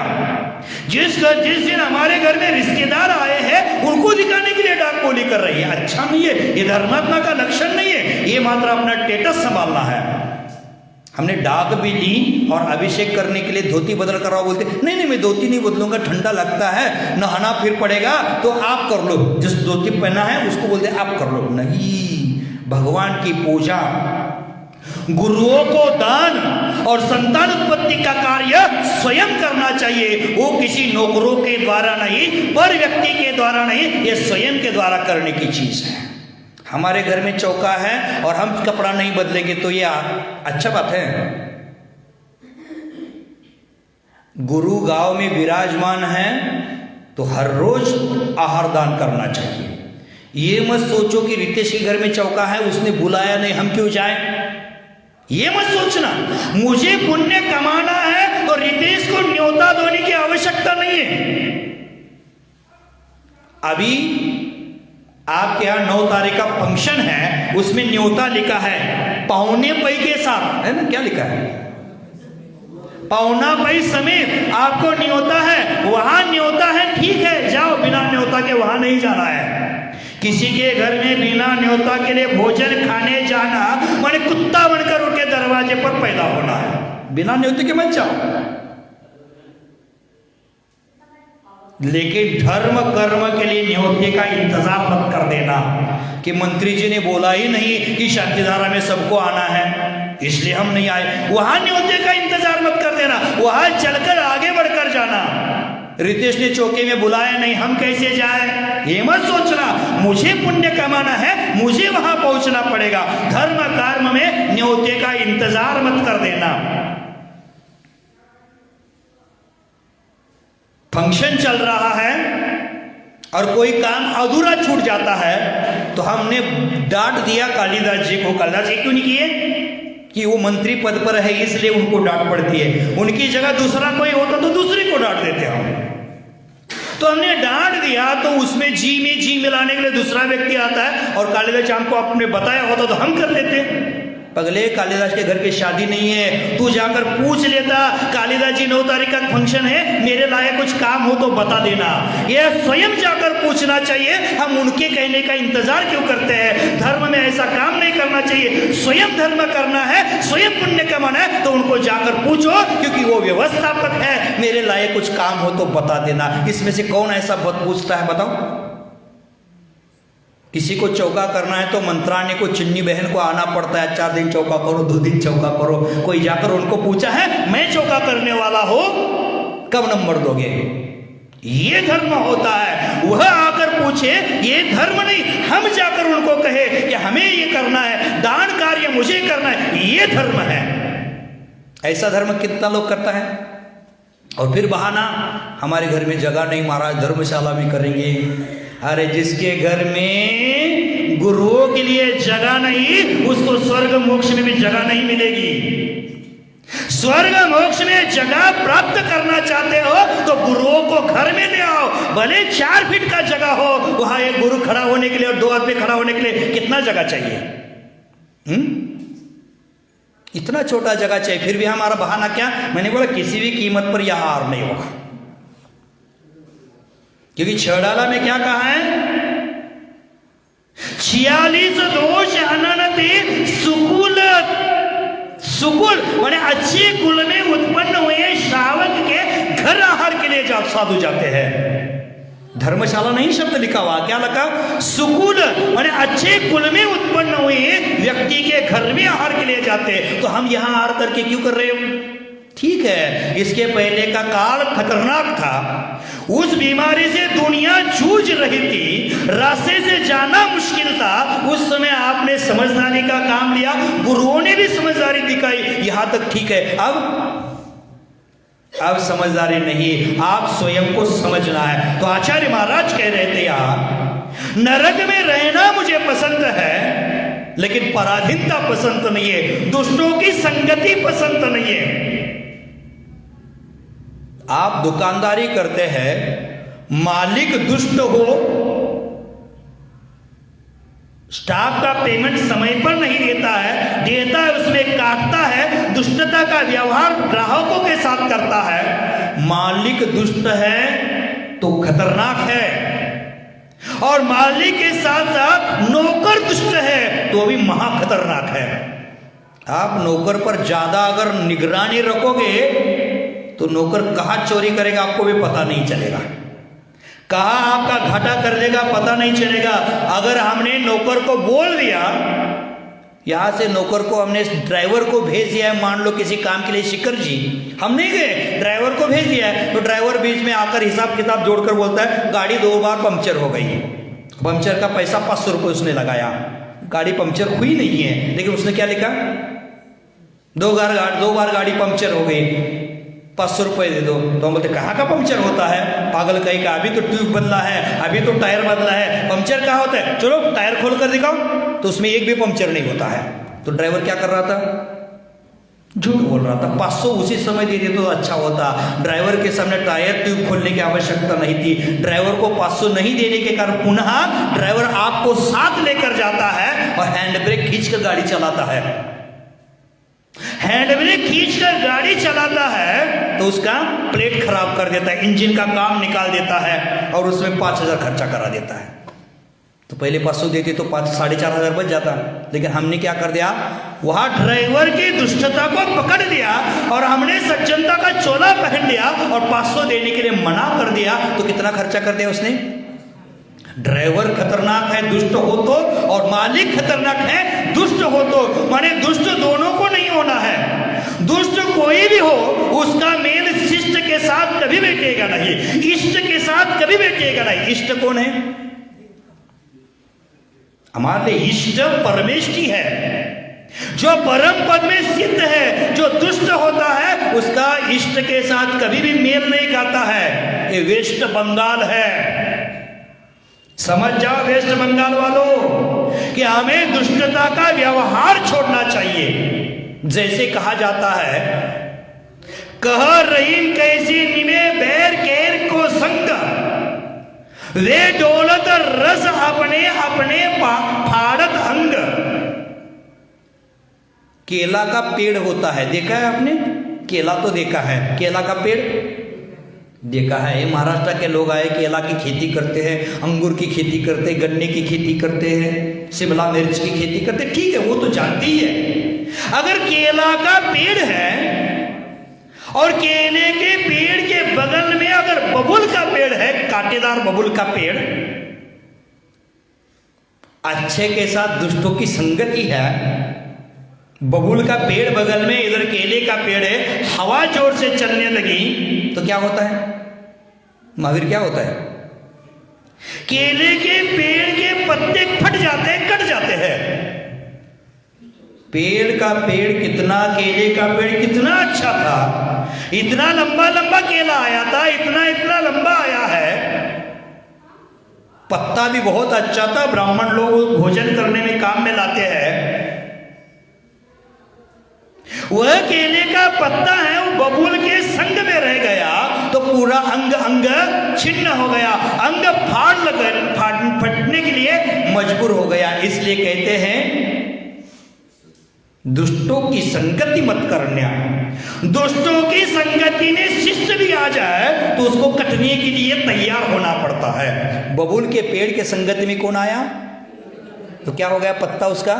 [SPEAKER 1] जिस दिन हमारे घर में रिश्तेदार आए हैं उनको दिखाने के लिए डाक बोली कर रही है, अच्छा नहीं है, ये धर्मात्मा का लक्षण नहीं है। ये मात्र अपना स्टेटस संभालना है। हमने डाक भी ली और अभिषेक करने के लिए धोती बदल कर रहा, बोलते नहीं मैं धोती नहीं बदलूंगा, ठंडा लगता है, नहाना फिर पड़ेगा, तो आप कर लो। जिस धोती पहना है उसको बोलते आप कर लो। नहीं, भगवान की पूजा, गुरुओं को दान और संतान उत्पत्ति का कार्य स्वयं करना चाहिए। वो किसी नौकरों के द्वारा नहीं, पर व्यक्ति के द्वारा नहीं, ये स्वयं के द्वारा करने की चीज है। हमारे घर में चौका है और हम कपड़ा नहीं बदलेंगे तो ये अच्छा बात है? गुरु गांव में विराजमान है तो हर रोज आहार दान करना चाहिए। ये मत सोचो कि रितेश के घर में चौका है, उसने बुलाया नहीं, हम क्यों जाएं। ये मत सोचना। मुझे पुण्य कमाना है तो रितेश को न्योता देने की आवश्यकता नहीं है। अभी आपके यहाँ 9 तारीख का फंक्शन है, उसमें न्योता लिखा है पौने पई के साथ, है ना? क्या लिखा है? पौना पई समेत आपको न्योता है। वहां न्योता है, ठीक है, जाओ, बिना न्योता के वहां नहीं जाना है। किसी के घर में बिना न्योता के लिए भोजन खाने जाना माने कुत्ता बनकर उनके दरवाजे पर पैदा होना है। बिना न्योते के मत जाओ। लेकिन धर्म कर्म के लिए न्योते का इंतजार मत कर देना कि मंत्री जी ने बोला ही नहीं कि शांतिधारा में सबको आना है इसलिए हम नहीं आए। वहां न्योते का इंतजार मत कर देना, वहां चलकर आगे बढ़कर जाना। रितेश ने चौके में बुलाया नहीं, हम कैसे जाए, ये मत सोचना। मुझे पुण्य कमाना है, मुझे वहां पहुंचना पड़ेगा। धर्म कर्म में न्योते का इंतजार मत कर देना। फंक्शन चल रहा है और कोई काम अधूरा छूट जाता है तो हमने डांट दिया कालिदास जी को। कालिदास जी क्यों नहीं किए? कि वो मंत्री पद पर है इसलिए उनको डांट पड़ती है। उनकी जगह दूसरा कोई होता तो दूसरे को डांट देते हम। तो हमने डांट दिया तो उसमें जी में जी मिलाने के लिए दूसरा व्यक्ति आता है और कालिदास जी हमको आपने बताया होता तो हम कर लेते। पगले, कालिदास के घर की शादी नहीं है, तू जाकर पूछ लेता कालिदास जी 9 तारीख का फंक्शन है, मेरे लायक कुछ काम हो तो बता देना। ये स्वयं जाकर पूछना चाहिए। हम उनके कहने का इंतजार क्यों करते हैं? धर्म में ऐसा काम नहीं करना चाहिए। स्वयं धर्म करना है, स्वयं पुण्य कमाना है तो उनको जाकर पूछो, क्योंकि वो व्यवस्थापक है। मेरे लायक कुछ काम हो तो बता देना। इसमें से कौन ऐसा बहुत पूछता है बताओ? किसी को चौका करना है तो मंत्राने को, चिन्नी बहन को आना पड़ता है, 4 दिन चौका करो, 2 दिन चौका करो। कोई जाकर उनको पूछा है मैं चौका करने वाला हो, कब नंबर दोगे? ये धर्म होता है। वह आकर पूछे, ये धर्म नहीं। हम जाकर उनको कहे कि हमें ये करना है, दान कार्य मुझे करना है, ये धर्म है। ऐसा धर्म कितना लोग करता है? और फिर बहाना, हमारे घर में जगह नहीं महाराज, धर्मशाला में करेंगे। अरे जिसके घर में गुरुओं के लिए जगह नहीं, उसको स्वर्ग मोक्ष में भी जगह नहीं मिलेगी। स्वर्ग मोक्ष में जगह प्राप्त करना चाहते हो तो गुरुओं को घर में ले आओ। भले 4 फीट का जगह हो, वहां एक गुरु खड़ा होने के लिए और 2 आदमी खड़ा होने के लिए कितना जगह चाहिए? इतना छोटा जगह चाहिए। फिर भी हमारा बहाना क्या? मैंने बोला किसी भी कीमत पर यह हार नहीं होगा, क्योंकि छड़ाला में क्या कहा है? 46 दोष अननते सुकुल। सुकुल माने अच्छे कुल में उत्पन्न हुए श्रावक के घर आहार के लिए साधु जाते हैं। धर्मशाला नहीं शब्द लिखा हुआ, क्या लिखा? सुकुल माने अच्छे कुल में उत्पन्न हुए व्यक्ति के घर में आहार के लिए जाते हैं। तो हम यहां आहार करके क्यों कर रहे हो? ठीक है, इसके पहले का काल खतरनाक था, उस बीमारी से दुनिया जूझ रही थी, रास्ते से जाना मुश्किल था। उस समय आपने समझदारी का काम लिया, गुरुओं ने भी समझदारी दिखाई, यहां तक ठीक है। अब समझदारी नहीं, आप स्वयं को समझना है। तो आचार्य महाराज कह रहे थे, यार नरक में रहना मुझे पसंद है, लेकिन पराधीनता पसंद नहीं है, दुष्टों की संगति पसंद नहीं है। आप दुकानदारी करते हैं, मालिक दुष्ट हो, स्टाफ का पेमेंट समय पर नहीं देता है उसमें काटता है, दुष्टता का व्यवहार ग्राहकों के साथ करता है, मालिक दुष्ट है तो खतरनाक है। और मालिक के साथ साथ नौकर दुष्ट है तो भी महा खतरनाक है। आप नौकर पर ज्यादा अगर निगरानी रखोगे तो नौकर कहाँ चोरी करेगा आपको भी पता नहीं चलेगा, कहाँ आपका घाटा कर देगा पता नहीं चलेगा। अगर हमने नौकर को बोल दिया, यहां से नौकर को हमने ड्राइवर को भेज दिया है, मान लो किसी काम के लिए शिखर जी, हम नहीं गए, ड्राइवर को भेज दिया है, तो ड्राइवर बीच में आकर हिसाब किताब जोड़कर बोलता है गाड़ी 2 बार पंक्चर हो गई, पंक्चर का पैसा 500 रुपये उसने लगाया, गाड़ी पंक्चर हुई नहीं है, लेकिन उसने क्या लिखा? 2 बार गाड़ी पंक्चर हो गई, 500 रुपये दे दो। तो हम बोलते कहाँ का पंक्चर होता है? पागल कहीं का, अभी तो ट्यूब बदला है, अभी तो टायर बदला है, पंक्चर कहाँ होता है? चलो टायर खोल कर दिखाओ, तो उसमें एक भी पंक्चर नहीं होता है। तो ड्राइवर क्या कर रहा था? झूठ बोल रहा था। 500 उसी समय दे दे तो अच्छा होता। ड्राइवर के सामने टायर ट्यूब खोलने की आवश्यकता नहीं थी। ड्राइवर को 500 नहीं देने के कारण पुनः ड्राइवर आपको साथ लेकर जाता है और हैंड ब्रेक खींच कर गाड़ी चलाता है। हैंड ब्रेक खींचकर गाड़ी चलाता है तो उसका प्लेट खराब कर देता है, इंजन का काम निकाल देता है और उसमें 5000 खर्चा करा देता है। तो पहले 500 देते तो 4500 बच जाता, लेकिन हमने क्या कर दिया? वहां ड्राइवर की दुष्टता को पकड़ लिया और हमने सज्जनता का चोला पहन लिया और 500 देने के लिए मना कर दिया। तो कितना खर्चा कर दिया उसने? ड्राइवर खतरनाक है दुष्ट हो तो, और मालिक खतरनाक है दुष्ट हो तो। माने दुष्ट दोनों को नहीं होना है। दुष्ट कोई भी हो उसका मेल शिष्ट के साथ कभी बैठेगा नहीं, इष्ट के साथ कभी बैठेगा नहीं। इष्ट कौन है? हमारे लिए इष्ट परमेष्टि है, जो परम पद में सिद्ध है। जो दुष्ट होता है उसका इष्ट के साथ कभी भी मेल नहीं खाता है। ये वेस्ट बंगाल है, समझ जाओ वेस्ट बंगाल वालों कि हमें दुष्टता का व्यवहार छोड़ना चाहिए। जैसे कहा जाता है, कह रही कैसी निमे बैर केर को संग, वे डोलत रस अपने अपने फाड़त अंग। केला का पेड़ होता है, देखा है आपने? केला तो देखा है, केला का पेड़ देखा है। ये महाराष्ट्र के लोग आए, केला की खेती करते हैं, अंगूर की खेती करते हैं, गन्ने की खेती करते हैं, शिमला मिर्च की खेती करते हैं। ठीक है, वो तो जानती है। अगर केला का पेड़ है और केले के पेड़ के बगल में अगर बबुल का पेड़ है, कांटेदार बबुल का पेड़, अच्छे के साथ दुष्टों की संगति है। बबूल का पेड़ बगल में, इधर केले का पेड़ है, हवा जोर से चलने लगी तो क्या होता है महावीर, क्या होता है? केले के पेड़ के पत्ते फट जाते हैं, कट जाते हैं। पेड़ का पेड़ कितना, केले का पेड़ कितना अच्छा था, इतना लंबा लंबा केला आया था, इतना इतना लंबा आया है, पत्ता भी बहुत अच्छा था, ब्राह्मण लोग भोजन करने में काम में लाते हैं। वह केले का पत्ता है वो बबूल के संग में रह गया तो पूरा अंग अंग छिन्न हो गया, अंग फटने के लिए मजबूर हो गया। इसलिए कहते हैं दुष्टों की संगति मत करना। दुष्टों की संगति में शिष्ट भी आ जाए तो उसको कटने के लिए तैयार होना पड़ता है। बबूल के पेड़ के संगति में कौन आया तो क्या हो गया, पत्ता उसका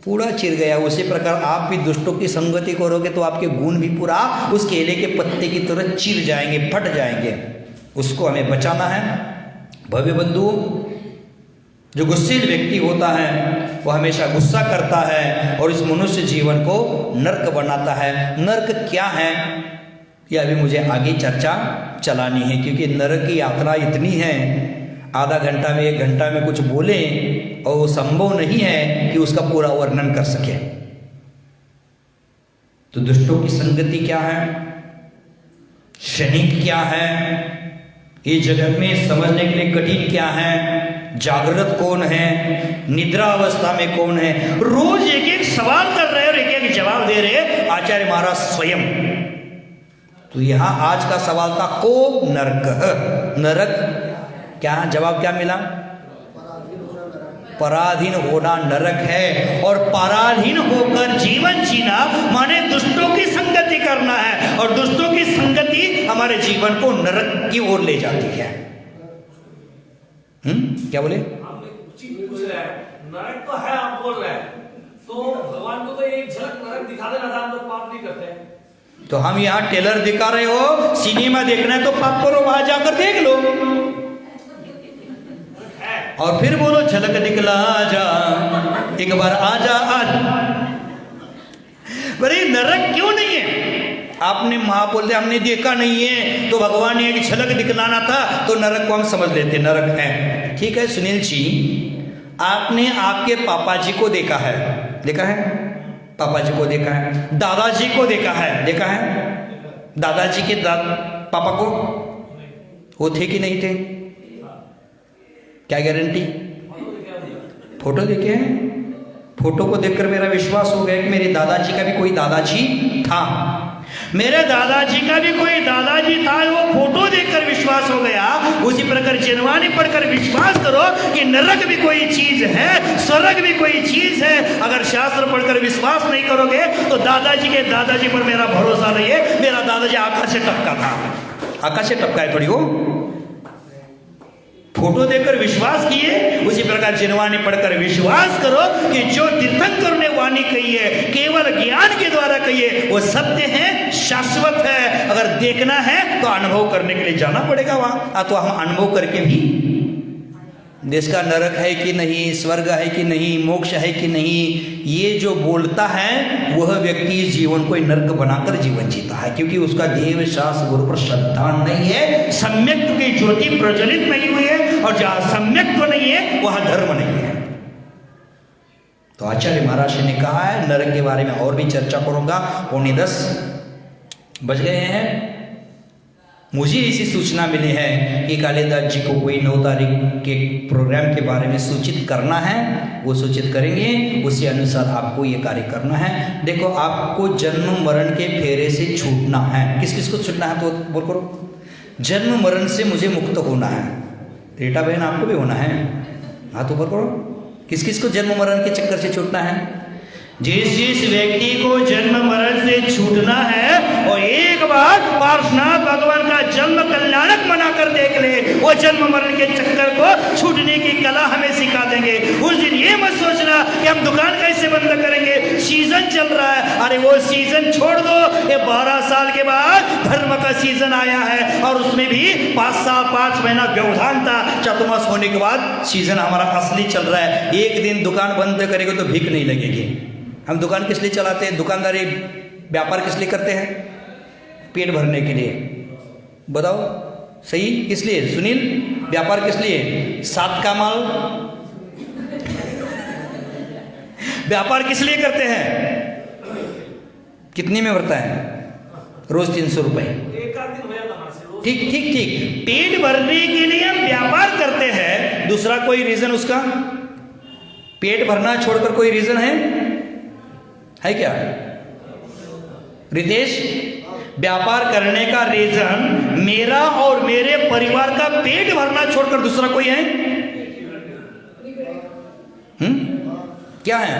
[SPEAKER 1] पूरा चिर गया। उसी प्रकार आप भी दुष्टों की संगति करोगे तो आपके गुण भी पूरा उस केले के पत्ते की तरह चिर जाएंगे, फट जाएंगे। उसको हमें बचाना है। भव्य बंधु, जो गुस्सेल व्यक्ति होता है वो हमेशा गुस्सा करता है और इस मनुष्य जीवन को नर्क बनाता है। नर्क क्या है यह अभी मुझे आगे चर्चा चलानी है, क्योंकि नरक की यात्रा इतनी है, आधा घंटा में 1 घंटा में कुछ बोले और वो संभव नहीं है कि उसका पूरा वर्णन कर सके। तो दुष्टों की संगति क्या है, क्षणिक क्या है, ये जगत में समझने के लिए कठिन क्या है, जागृत कौन है, निद्रा अवस्था में कौन है। रोज एक एक सवाल कर रहे और एक एक जवाब दे रहे आचार्य महाराज स्वयं। तो यहां आज का सवाल था को नरक, नरक क्या, जवाब क्या मिला, पराधीन होना नरक है। और पराधीन होकर जीवन जीना माने दुष्टों की संगति करना है, और दुष्टों की संगति हमारे जीवन को नरक की ओर ले जाती है। क्या बोले?
[SPEAKER 2] पूछ रहे हैं, नरक तो है, आप बोल रहे हैं, तो भगवान को तो एक झलक नरक दिखा देना था, हम लोग पाप नहीं करते।
[SPEAKER 1] तो हम यहाँ टेलर दिखा रहे हो, सिनेमा देखना है तो पाप करो, वहां जाकर देख लो और फिर बोलो झलक दिखला जा, एक बार आजा आज। बड़े नरक क्यों नहीं है? आपने बोलते हमने देखा नहीं है तो भगवान ने एक झलक दिखलाना था तो नरक को हम समझ लेते नरक है। ठीक है सुनील जी, आपने आपके पापा जी को देखा है, देखा है, पापा जी को देखा है, दादाजी को देखा है, देखा है, दादाजी के पापा को वो थे कि नहीं थे? क्या गारंटी? फोटो देखे हैं, फोटो को देखकर मेरा विश्वास हो गया कि मेरे दादाजी का भी कोई दादाजी था, मेरे दादाजी का भी कोई दादाजी था, वो फोटो देखकर विश्वास हो गया। उसी प्रकार जिनवानी पढ़कर विश्वास करो कि नरक भी कोई चीज है, स्वर्ग भी कोई चीज है। अगर शास्त्र पढ़कर विश्वास नहीं करोगे तो दादाजी के दादाजी पर मेरा भरोसा नहीं है। मेरा दादाजी आकाश से टपका था, आकाश से टपका है थोड़ी, वो फोटो देखकर विश्वास किए। उसी प्रकार जिनवाणी पढ़कर विश्वास करो कि जो तीर्थंकर ने वाणी कही है केवल ज्ञान के द्वारा कही है, वो सत्य है, शाश्वत है। अगर देखना है तो अनुभव करने के लिए जाना पड़ेगा वहां। तो हम अनुभव करके भी देश का नरक है कि नहीं, स्वर्ग है कि नहीं, मोक्ष है कि नहीं, ये जो बोलता है वह व्यक्ति जीवन को नरक बनाकर जीवन जीता है, क्योंकि उसका देव शास्त्र गुरु पर श्रद्धा नहीं है, सम्यक की ज्योति प्रज्वलित नहीं हुई है, और जहां सम्यक तो नहीं है वहां धर्म नहीं है। तो आचार्य महाराज ने कहा है नरक के बारे में और भी चर्चा करूंगा। 9:45 बज गए हैं। मुझे ऐसी सूचना मिली है कि कालिदास जी को कोई 9 तारीख के प्रोग्राम के बारे में सूचित करना है, वो सूचित करेंगे, उसी अनुसार आपको ये कार्य करना है। देखो आपको जन्म मरण के फेरे से छूटना है। किस किस को छूटना है तो बोल करो। जन्म मरण से मुझे मुक्त होना है। रीटा बहन आपको भी होना है, हाँ तो बोल करो। किस किस को जन्म मरण के चक्कर से छूटना है? जिस जिस व्यक्ति को जन्म मरण से छूटना है और एक बार पार्श्वनाथ भगवान का जन्म कल्याणक मनाकर देख ले, वो जन्म मरण के चक्कर को छूटने की कला हमें सिखा देंगे। उस दिन ये मत सोचना कि हम दुकान कैसे बंद करेंगे, सीजन चल रहा है। अरे वो सीजन छोड़ दो, ये 12 साल के बाद धर्म का सीजन आया है और उसमें भी 5 महीना व्यवधान था। चतुर्मास होने के बाद सीजन हमारा असली चल रहा है। एक दिन दुकान बंद करेंगे तो भीख नहीं लगेगी। हम दुकान किस लिए चलाते हैं? दुकानदारी व्यापार किस लिए करते हैं? पेट भरने के लिए। बताओ सही, किस लिए सुनील? व्यापार किस लिए? सात का माल व्यापार किस लिए करते हैं? कितने में भरता है? रोज 300 रुपए। ठीक ठीक ठीक, पेट भरने के लिए हम व्यापार करते हैं। दूसरा कोई रीजन उसका? पेट भरना छोड़कर कोई रीजन है क्या रितेश? व्यापार करने का रीजन मेरा और मेरे परिवार का पेट भरना छोड़कर दूसरा कोई है? क्या है?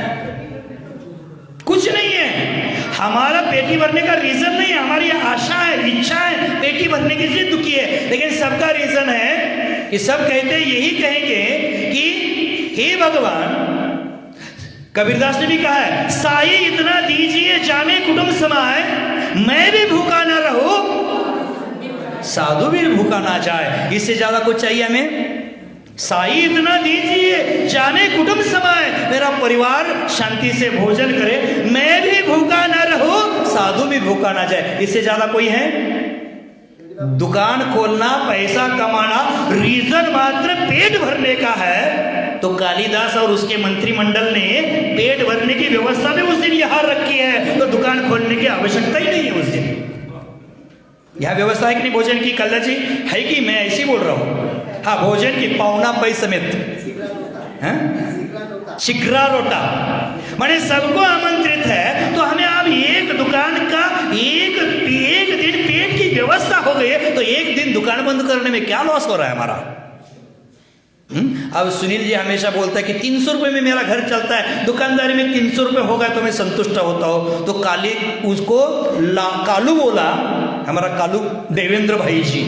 [SPEAKER 1] कुछ नहीं है। हमारा पेटी भरने का रीजन नहीं है, हमारी आशा है, इच्छा है पेटी भरने के लिए दुखी है। लेकिन सबका रीजन है कि सब कहते यही कहेंगे कि हे भगवान, कबीरदास ने भी कहा है, साई इतना दीजिए जाने कुटुंब समाए, मैं भी भूखा ना रहूं, साधु भी भूखा ना जाए। इससे ज्यादा कुछ चाहिए हमें? साई इतना दीजिए जाने कुटुंब समाए, मेरा परिवार शांति से भोजन करे, मैं भी भूखा ना रहूं, साधु भी भूखा ना जाए। इससे ज्यादा कोई है? दुकान खोलना, पैसा कमाना रीजन मात्र पेट भरने का है। तो कालिदास और उसके मंत्रिमंडल ने पेट भरने की व्यवस्था भी उस दिन यहां रखी है, तो दुकान खोलने की आवश्यकता ही नहीं है उस दिन। यह व्यवस्था है कि नहीं भोजन की? कल्ला जी है कि मैं ऐसे बोल रहा हूं? हाँ, भोजन की पावना पै समेत शिग्रा रोटा, माने सबको आमंत्रित है। तो हमें अब एक दुकान का एक दिन पेट की व्यवस्था हो गई है, तो एक दिन दुकान बंद करने में क्या लॉस हो रहा है हमारा? अब सुनील जी हमेशा बोलता है कि 300 रुपए में मेरा घर चलता है, दुकानदारी में 300 रुपए होगा तो मैं संतुष्ट होता हूं। तो कालू बोला, हमारा कालू देवेंद्र भाई जी,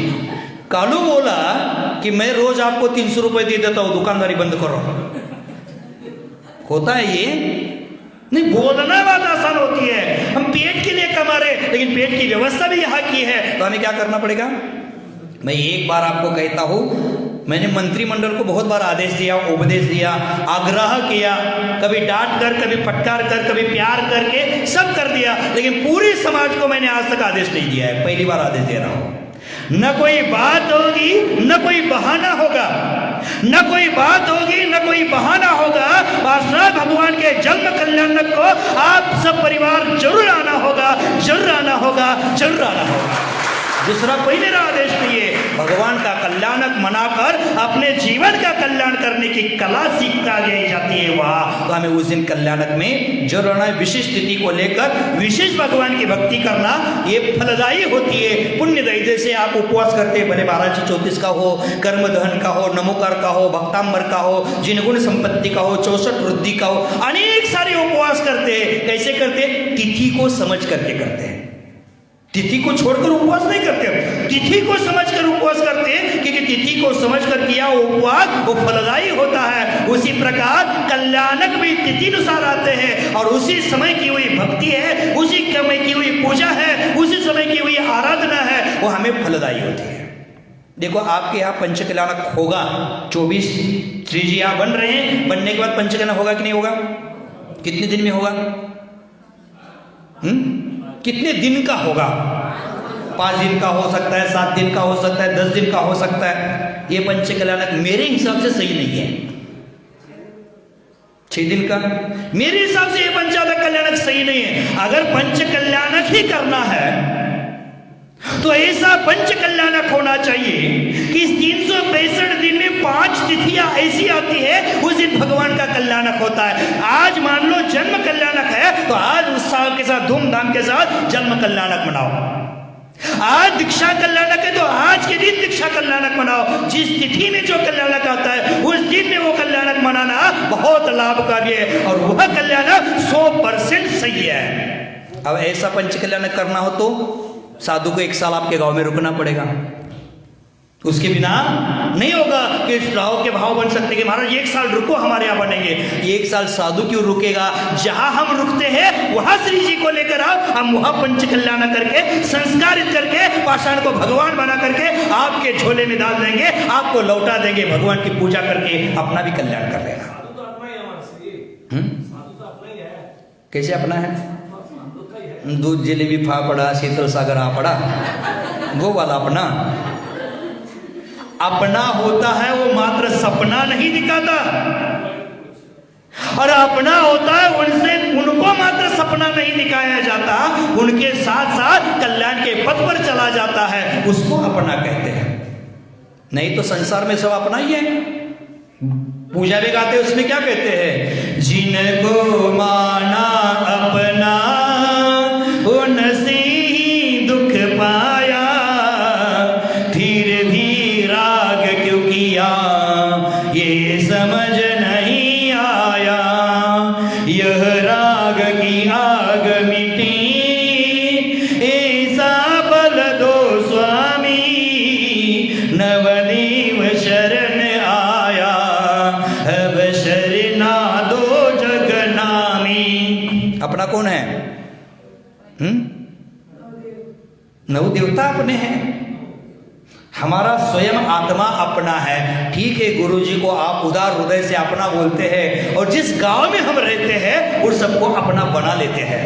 [SPEAKER 1] कालू बोला कि मैं रोज आपको 300 रुपए दे देता हूं, दुकानदारी बंद करो। होता है ये? नहीं, बोलना बात आसान होती है। हम पेट के लिए कमा रहे, लेकिन पेट की व्यवस्था भी यहाँ की है, तो हमें क्या करना पड़ेगा? मैं एक बार आपको कहता हूं, मैंने मंत्रिमंडल को बहुत बार आदेश दिया, उपदेश दिया, आग्रह किया, कभी डांट कर, कभी फटकार कर, कभी प्यार करके सब कर दिया, लेकिन पूरे समाज को मैंने आज तक आदेश नहीं दिया है। पहली बार आदेश दे रहा हूं। न कोई बात होगी, न कोई बहाना होगा, न कोई बात होगी, न कोई बहाना होगा। पार्श्वनाथ भगवान के जन्म कल्याणक को आप सब परिवार जरूर आना होगा, जरूर आना होगा, जरूर आना होगा। दूसरा कोई मेरा आदेश नहीं है। भगवान का कल्याणक मनाकर अपने जीवन का कल्याण करने की कला सीखता जाती है वहां, तो हमें उस दिन कल्याणक में जो रहना है, विशिष्ट स्थिति को लेकर विशेष भगवान की भक्ति करना, ये फलदायी होती है, पुण्यदायी। जैसे आप उपवास करते हैं, भले 1234 का हो, कर्मदहन का हो, नमोकार का हो, भक्तांबर का हो, जिनगुण संपत्ति का हो, 64 वृद्धि का हो, अनेक सारे उपवास करते हैं। कैसे करते हैं? तिथि को समझ करके करते हैं। तिथि को छोड़कर उपवास नहीं करते, तिथि को समझकर उपवास करते हैं, क्योंकि तिथि को समझकर किया उपवास वो फलदायी होता है। उसी प्रकार कल्याणक भी तिथि अनुसार आते हैं, और उसी समय की हुई भक्ति है, उसी समय की हुई पूजा है, उसी समय की हुई आराधना है, वो हमें फलदायी होती है। देखो आपके यहाँ पंचकल्याणक होगा, 24 श्री जी यहाँ बन रहे हैं, बनने के बाद पंचकल्याणक होगा कि नहीं होगा? कितने दिन में होगा? कितने दिन का होगा? 5 दिन का हो सकता है, 7 दिन का हो सकता है, 10 दिन का हो सकता है। ये पंचकल्याणक मेरे हिसाब से सही नहीं है। 6 दिन का मेरे हिसाब से ये पंचालक कल्याणक सही नहीं है। अगर पंचकल्याणक ही करना है तो ऐसा पंच कल्याणक होना चाहिए कि इस 365 दिन में 5 तिथियां ऐसी आती है, उस दिन भगवान का कल्याणक होता है। आज मान लो जन्म कल्याणक है, तो आज उत्साह के साथ, धूमधाम के साथ जन्म कल्याणक मनाओ। आज दीक्षा कल्याणक है, तो आज के दिन दीक्षा कल्याणक मनाओ। जिस तिथि में जो कल्याणक आता है, उस दिन में वो कल्याणक मनाना बहुत लाभकारी है और वह कल्याण 100% सही है। अब ऐसा पंच कल्याण करना हो तो साधु को 1 साल आपके गांव में रुकना पड़ेगा, उसके बिना नहीं होगा कि राहु के भाव बन सकते कि महाराज 1 साल रुको हमारे यहाँ बनेंगे। 1 साल साधु क्यों रुकेगा? जहां हम रुकते हैं वहां श्री जी को लेकर आओ, हम वहां पंच कल्याण करके संस्कारित करके पाषाण को भगवान बना करके आपके झोले में डाल देंगे, आपको लौटा देंगे। भगवान की पूजा करके अपना भी कल्याण कर लेना।
[SPEAKER 2] साधु तो अपना ही है हमारा श्री, साधु तो अपना ही है।
[SPEAKER 1] कैसे अपना है?
[SPEAKER 2] हम लोग का ही है।
[SPEAKER 1] दूध जलेबी फा पड़ा, शीतल सागर आ पड़ा, वो वाला अपना। अपना होता है वो मात्र सपना नहीं दिखाता, और अपना होता है उनको मात्र सपना नहीं दिखाया जाता, उनके साथ साथ कल्याण के पथ पर चला जाता है, उसको अपना कहते हैं। नहीं तो संसार में सब अपना ही है। पूजा भी गाते उसमें क्या कहते हैं? जिनको माना अपना उनसे ही दुख पाया, धीरे धीरे राग क्यों किया ये समझ नहीं आया, यह राग की आग मिटी ऐसा बल दो स्वामी, नवदेव शरण आया अब शरणा दो जगनामी। अपना कौन है? नव देवता अपने हैं, हमारा स्वयं आत्मा अपना है। ठीक है, गुरु जी को आप उदार हृदय से अपना बोलते हैं, और जिस गांव में हम रहते हैं उस सबको अपना बना लेते हैं,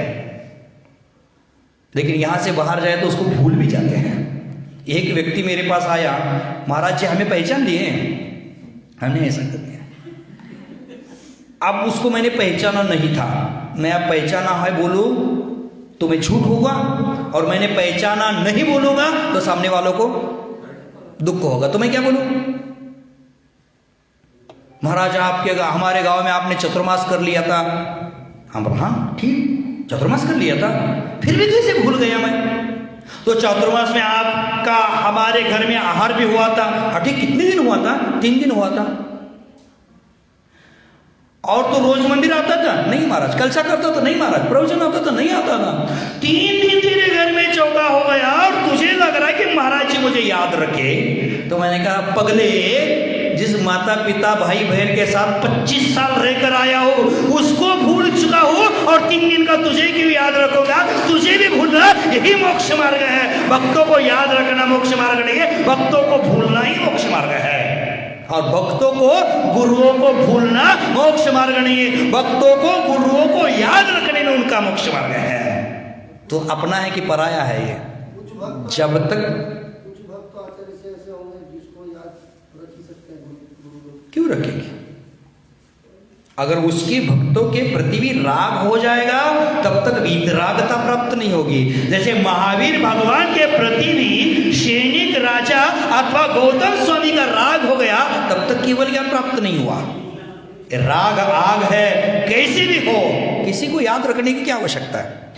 [SPEAKER 1] लेकिन यहां से बाहर जाए तो उसको भूल भी जाते हैं। एक व्यक्ति मेरे पास आया, महाराज जी हमें पहचान लिए? हमने ऐसा कर दिया। अब उसको मैंने पहचाना नहीं था, मैं अब पहचाना है बोलूं तो मैं झूठ होगा, और मैंने पहचाना नहीं बोलूंगा तो सामने वालों को दुख होगा। तो मैं क्या बोलूं? महाराज आपके हमारे गांव में आपने चतुर्मास कर लिया था। हम बोला हाँ ठीक, चतुर्मास कर लिया था, फिर भी कैसे भूल गया मैं? तो चतुर्मास में आपका हमारे घर में आहार भी हुआ था। हाँ ठीक, कितने दिन हुआ था? 3 दिन हुआ था। और तो रोज मंदिर आता था? नहीं महाराज। कलसा करता था? नहीं महाराज। प्रवचन आता था? नहीं आता था। 3 दिन तेरे घर में चौका हो गया और तुझे लग रहा है कि महाराज जी मुझे याद रखे। तो मैंने कहा पगले, जिस माता पिता भाई बहन के साथ 25 साल रहकर आया हो उसको भूल चुका हो, और 3 दिन का तुझे क्यों याद रखोगा? तुझे भी भूलना यही मोक्ष मार्ग है। भक्तों को याद रखना मोक्ष मार्ग नहीं है, भक्तों को भूलना ही मोक्ष मार्ग है। और भक्तों को गुरुओं को भूलना मोक्ष मार्ग नहीं है, भक्तों को गुरुओं को याद रखने में उनका मोक्ष मार्ग है। तो अपना है कि पराया है ये? जब तक
[SPEAKER 3] कुछ भक्त आचार्य से ऐसे होंगे जिसको याद रख ही सकते हैं,
[SPEAKER 1] क्यों रखेंगे? अगर उसके भक्तों के प्रति भी राग हो जाएगा तब तक वीतरागता प्राप्त नहीं होगी। जैसे महावीर भगवान के प्रति भी सैनिक राजा अथवा गौतम स्वामी का राग हो गया तब तक केवल ज्ञान प्राप्त नहीं हुआ। राग आग है, कैसे भी हो, किसी को याद रखने की क्या आवश्यकता है?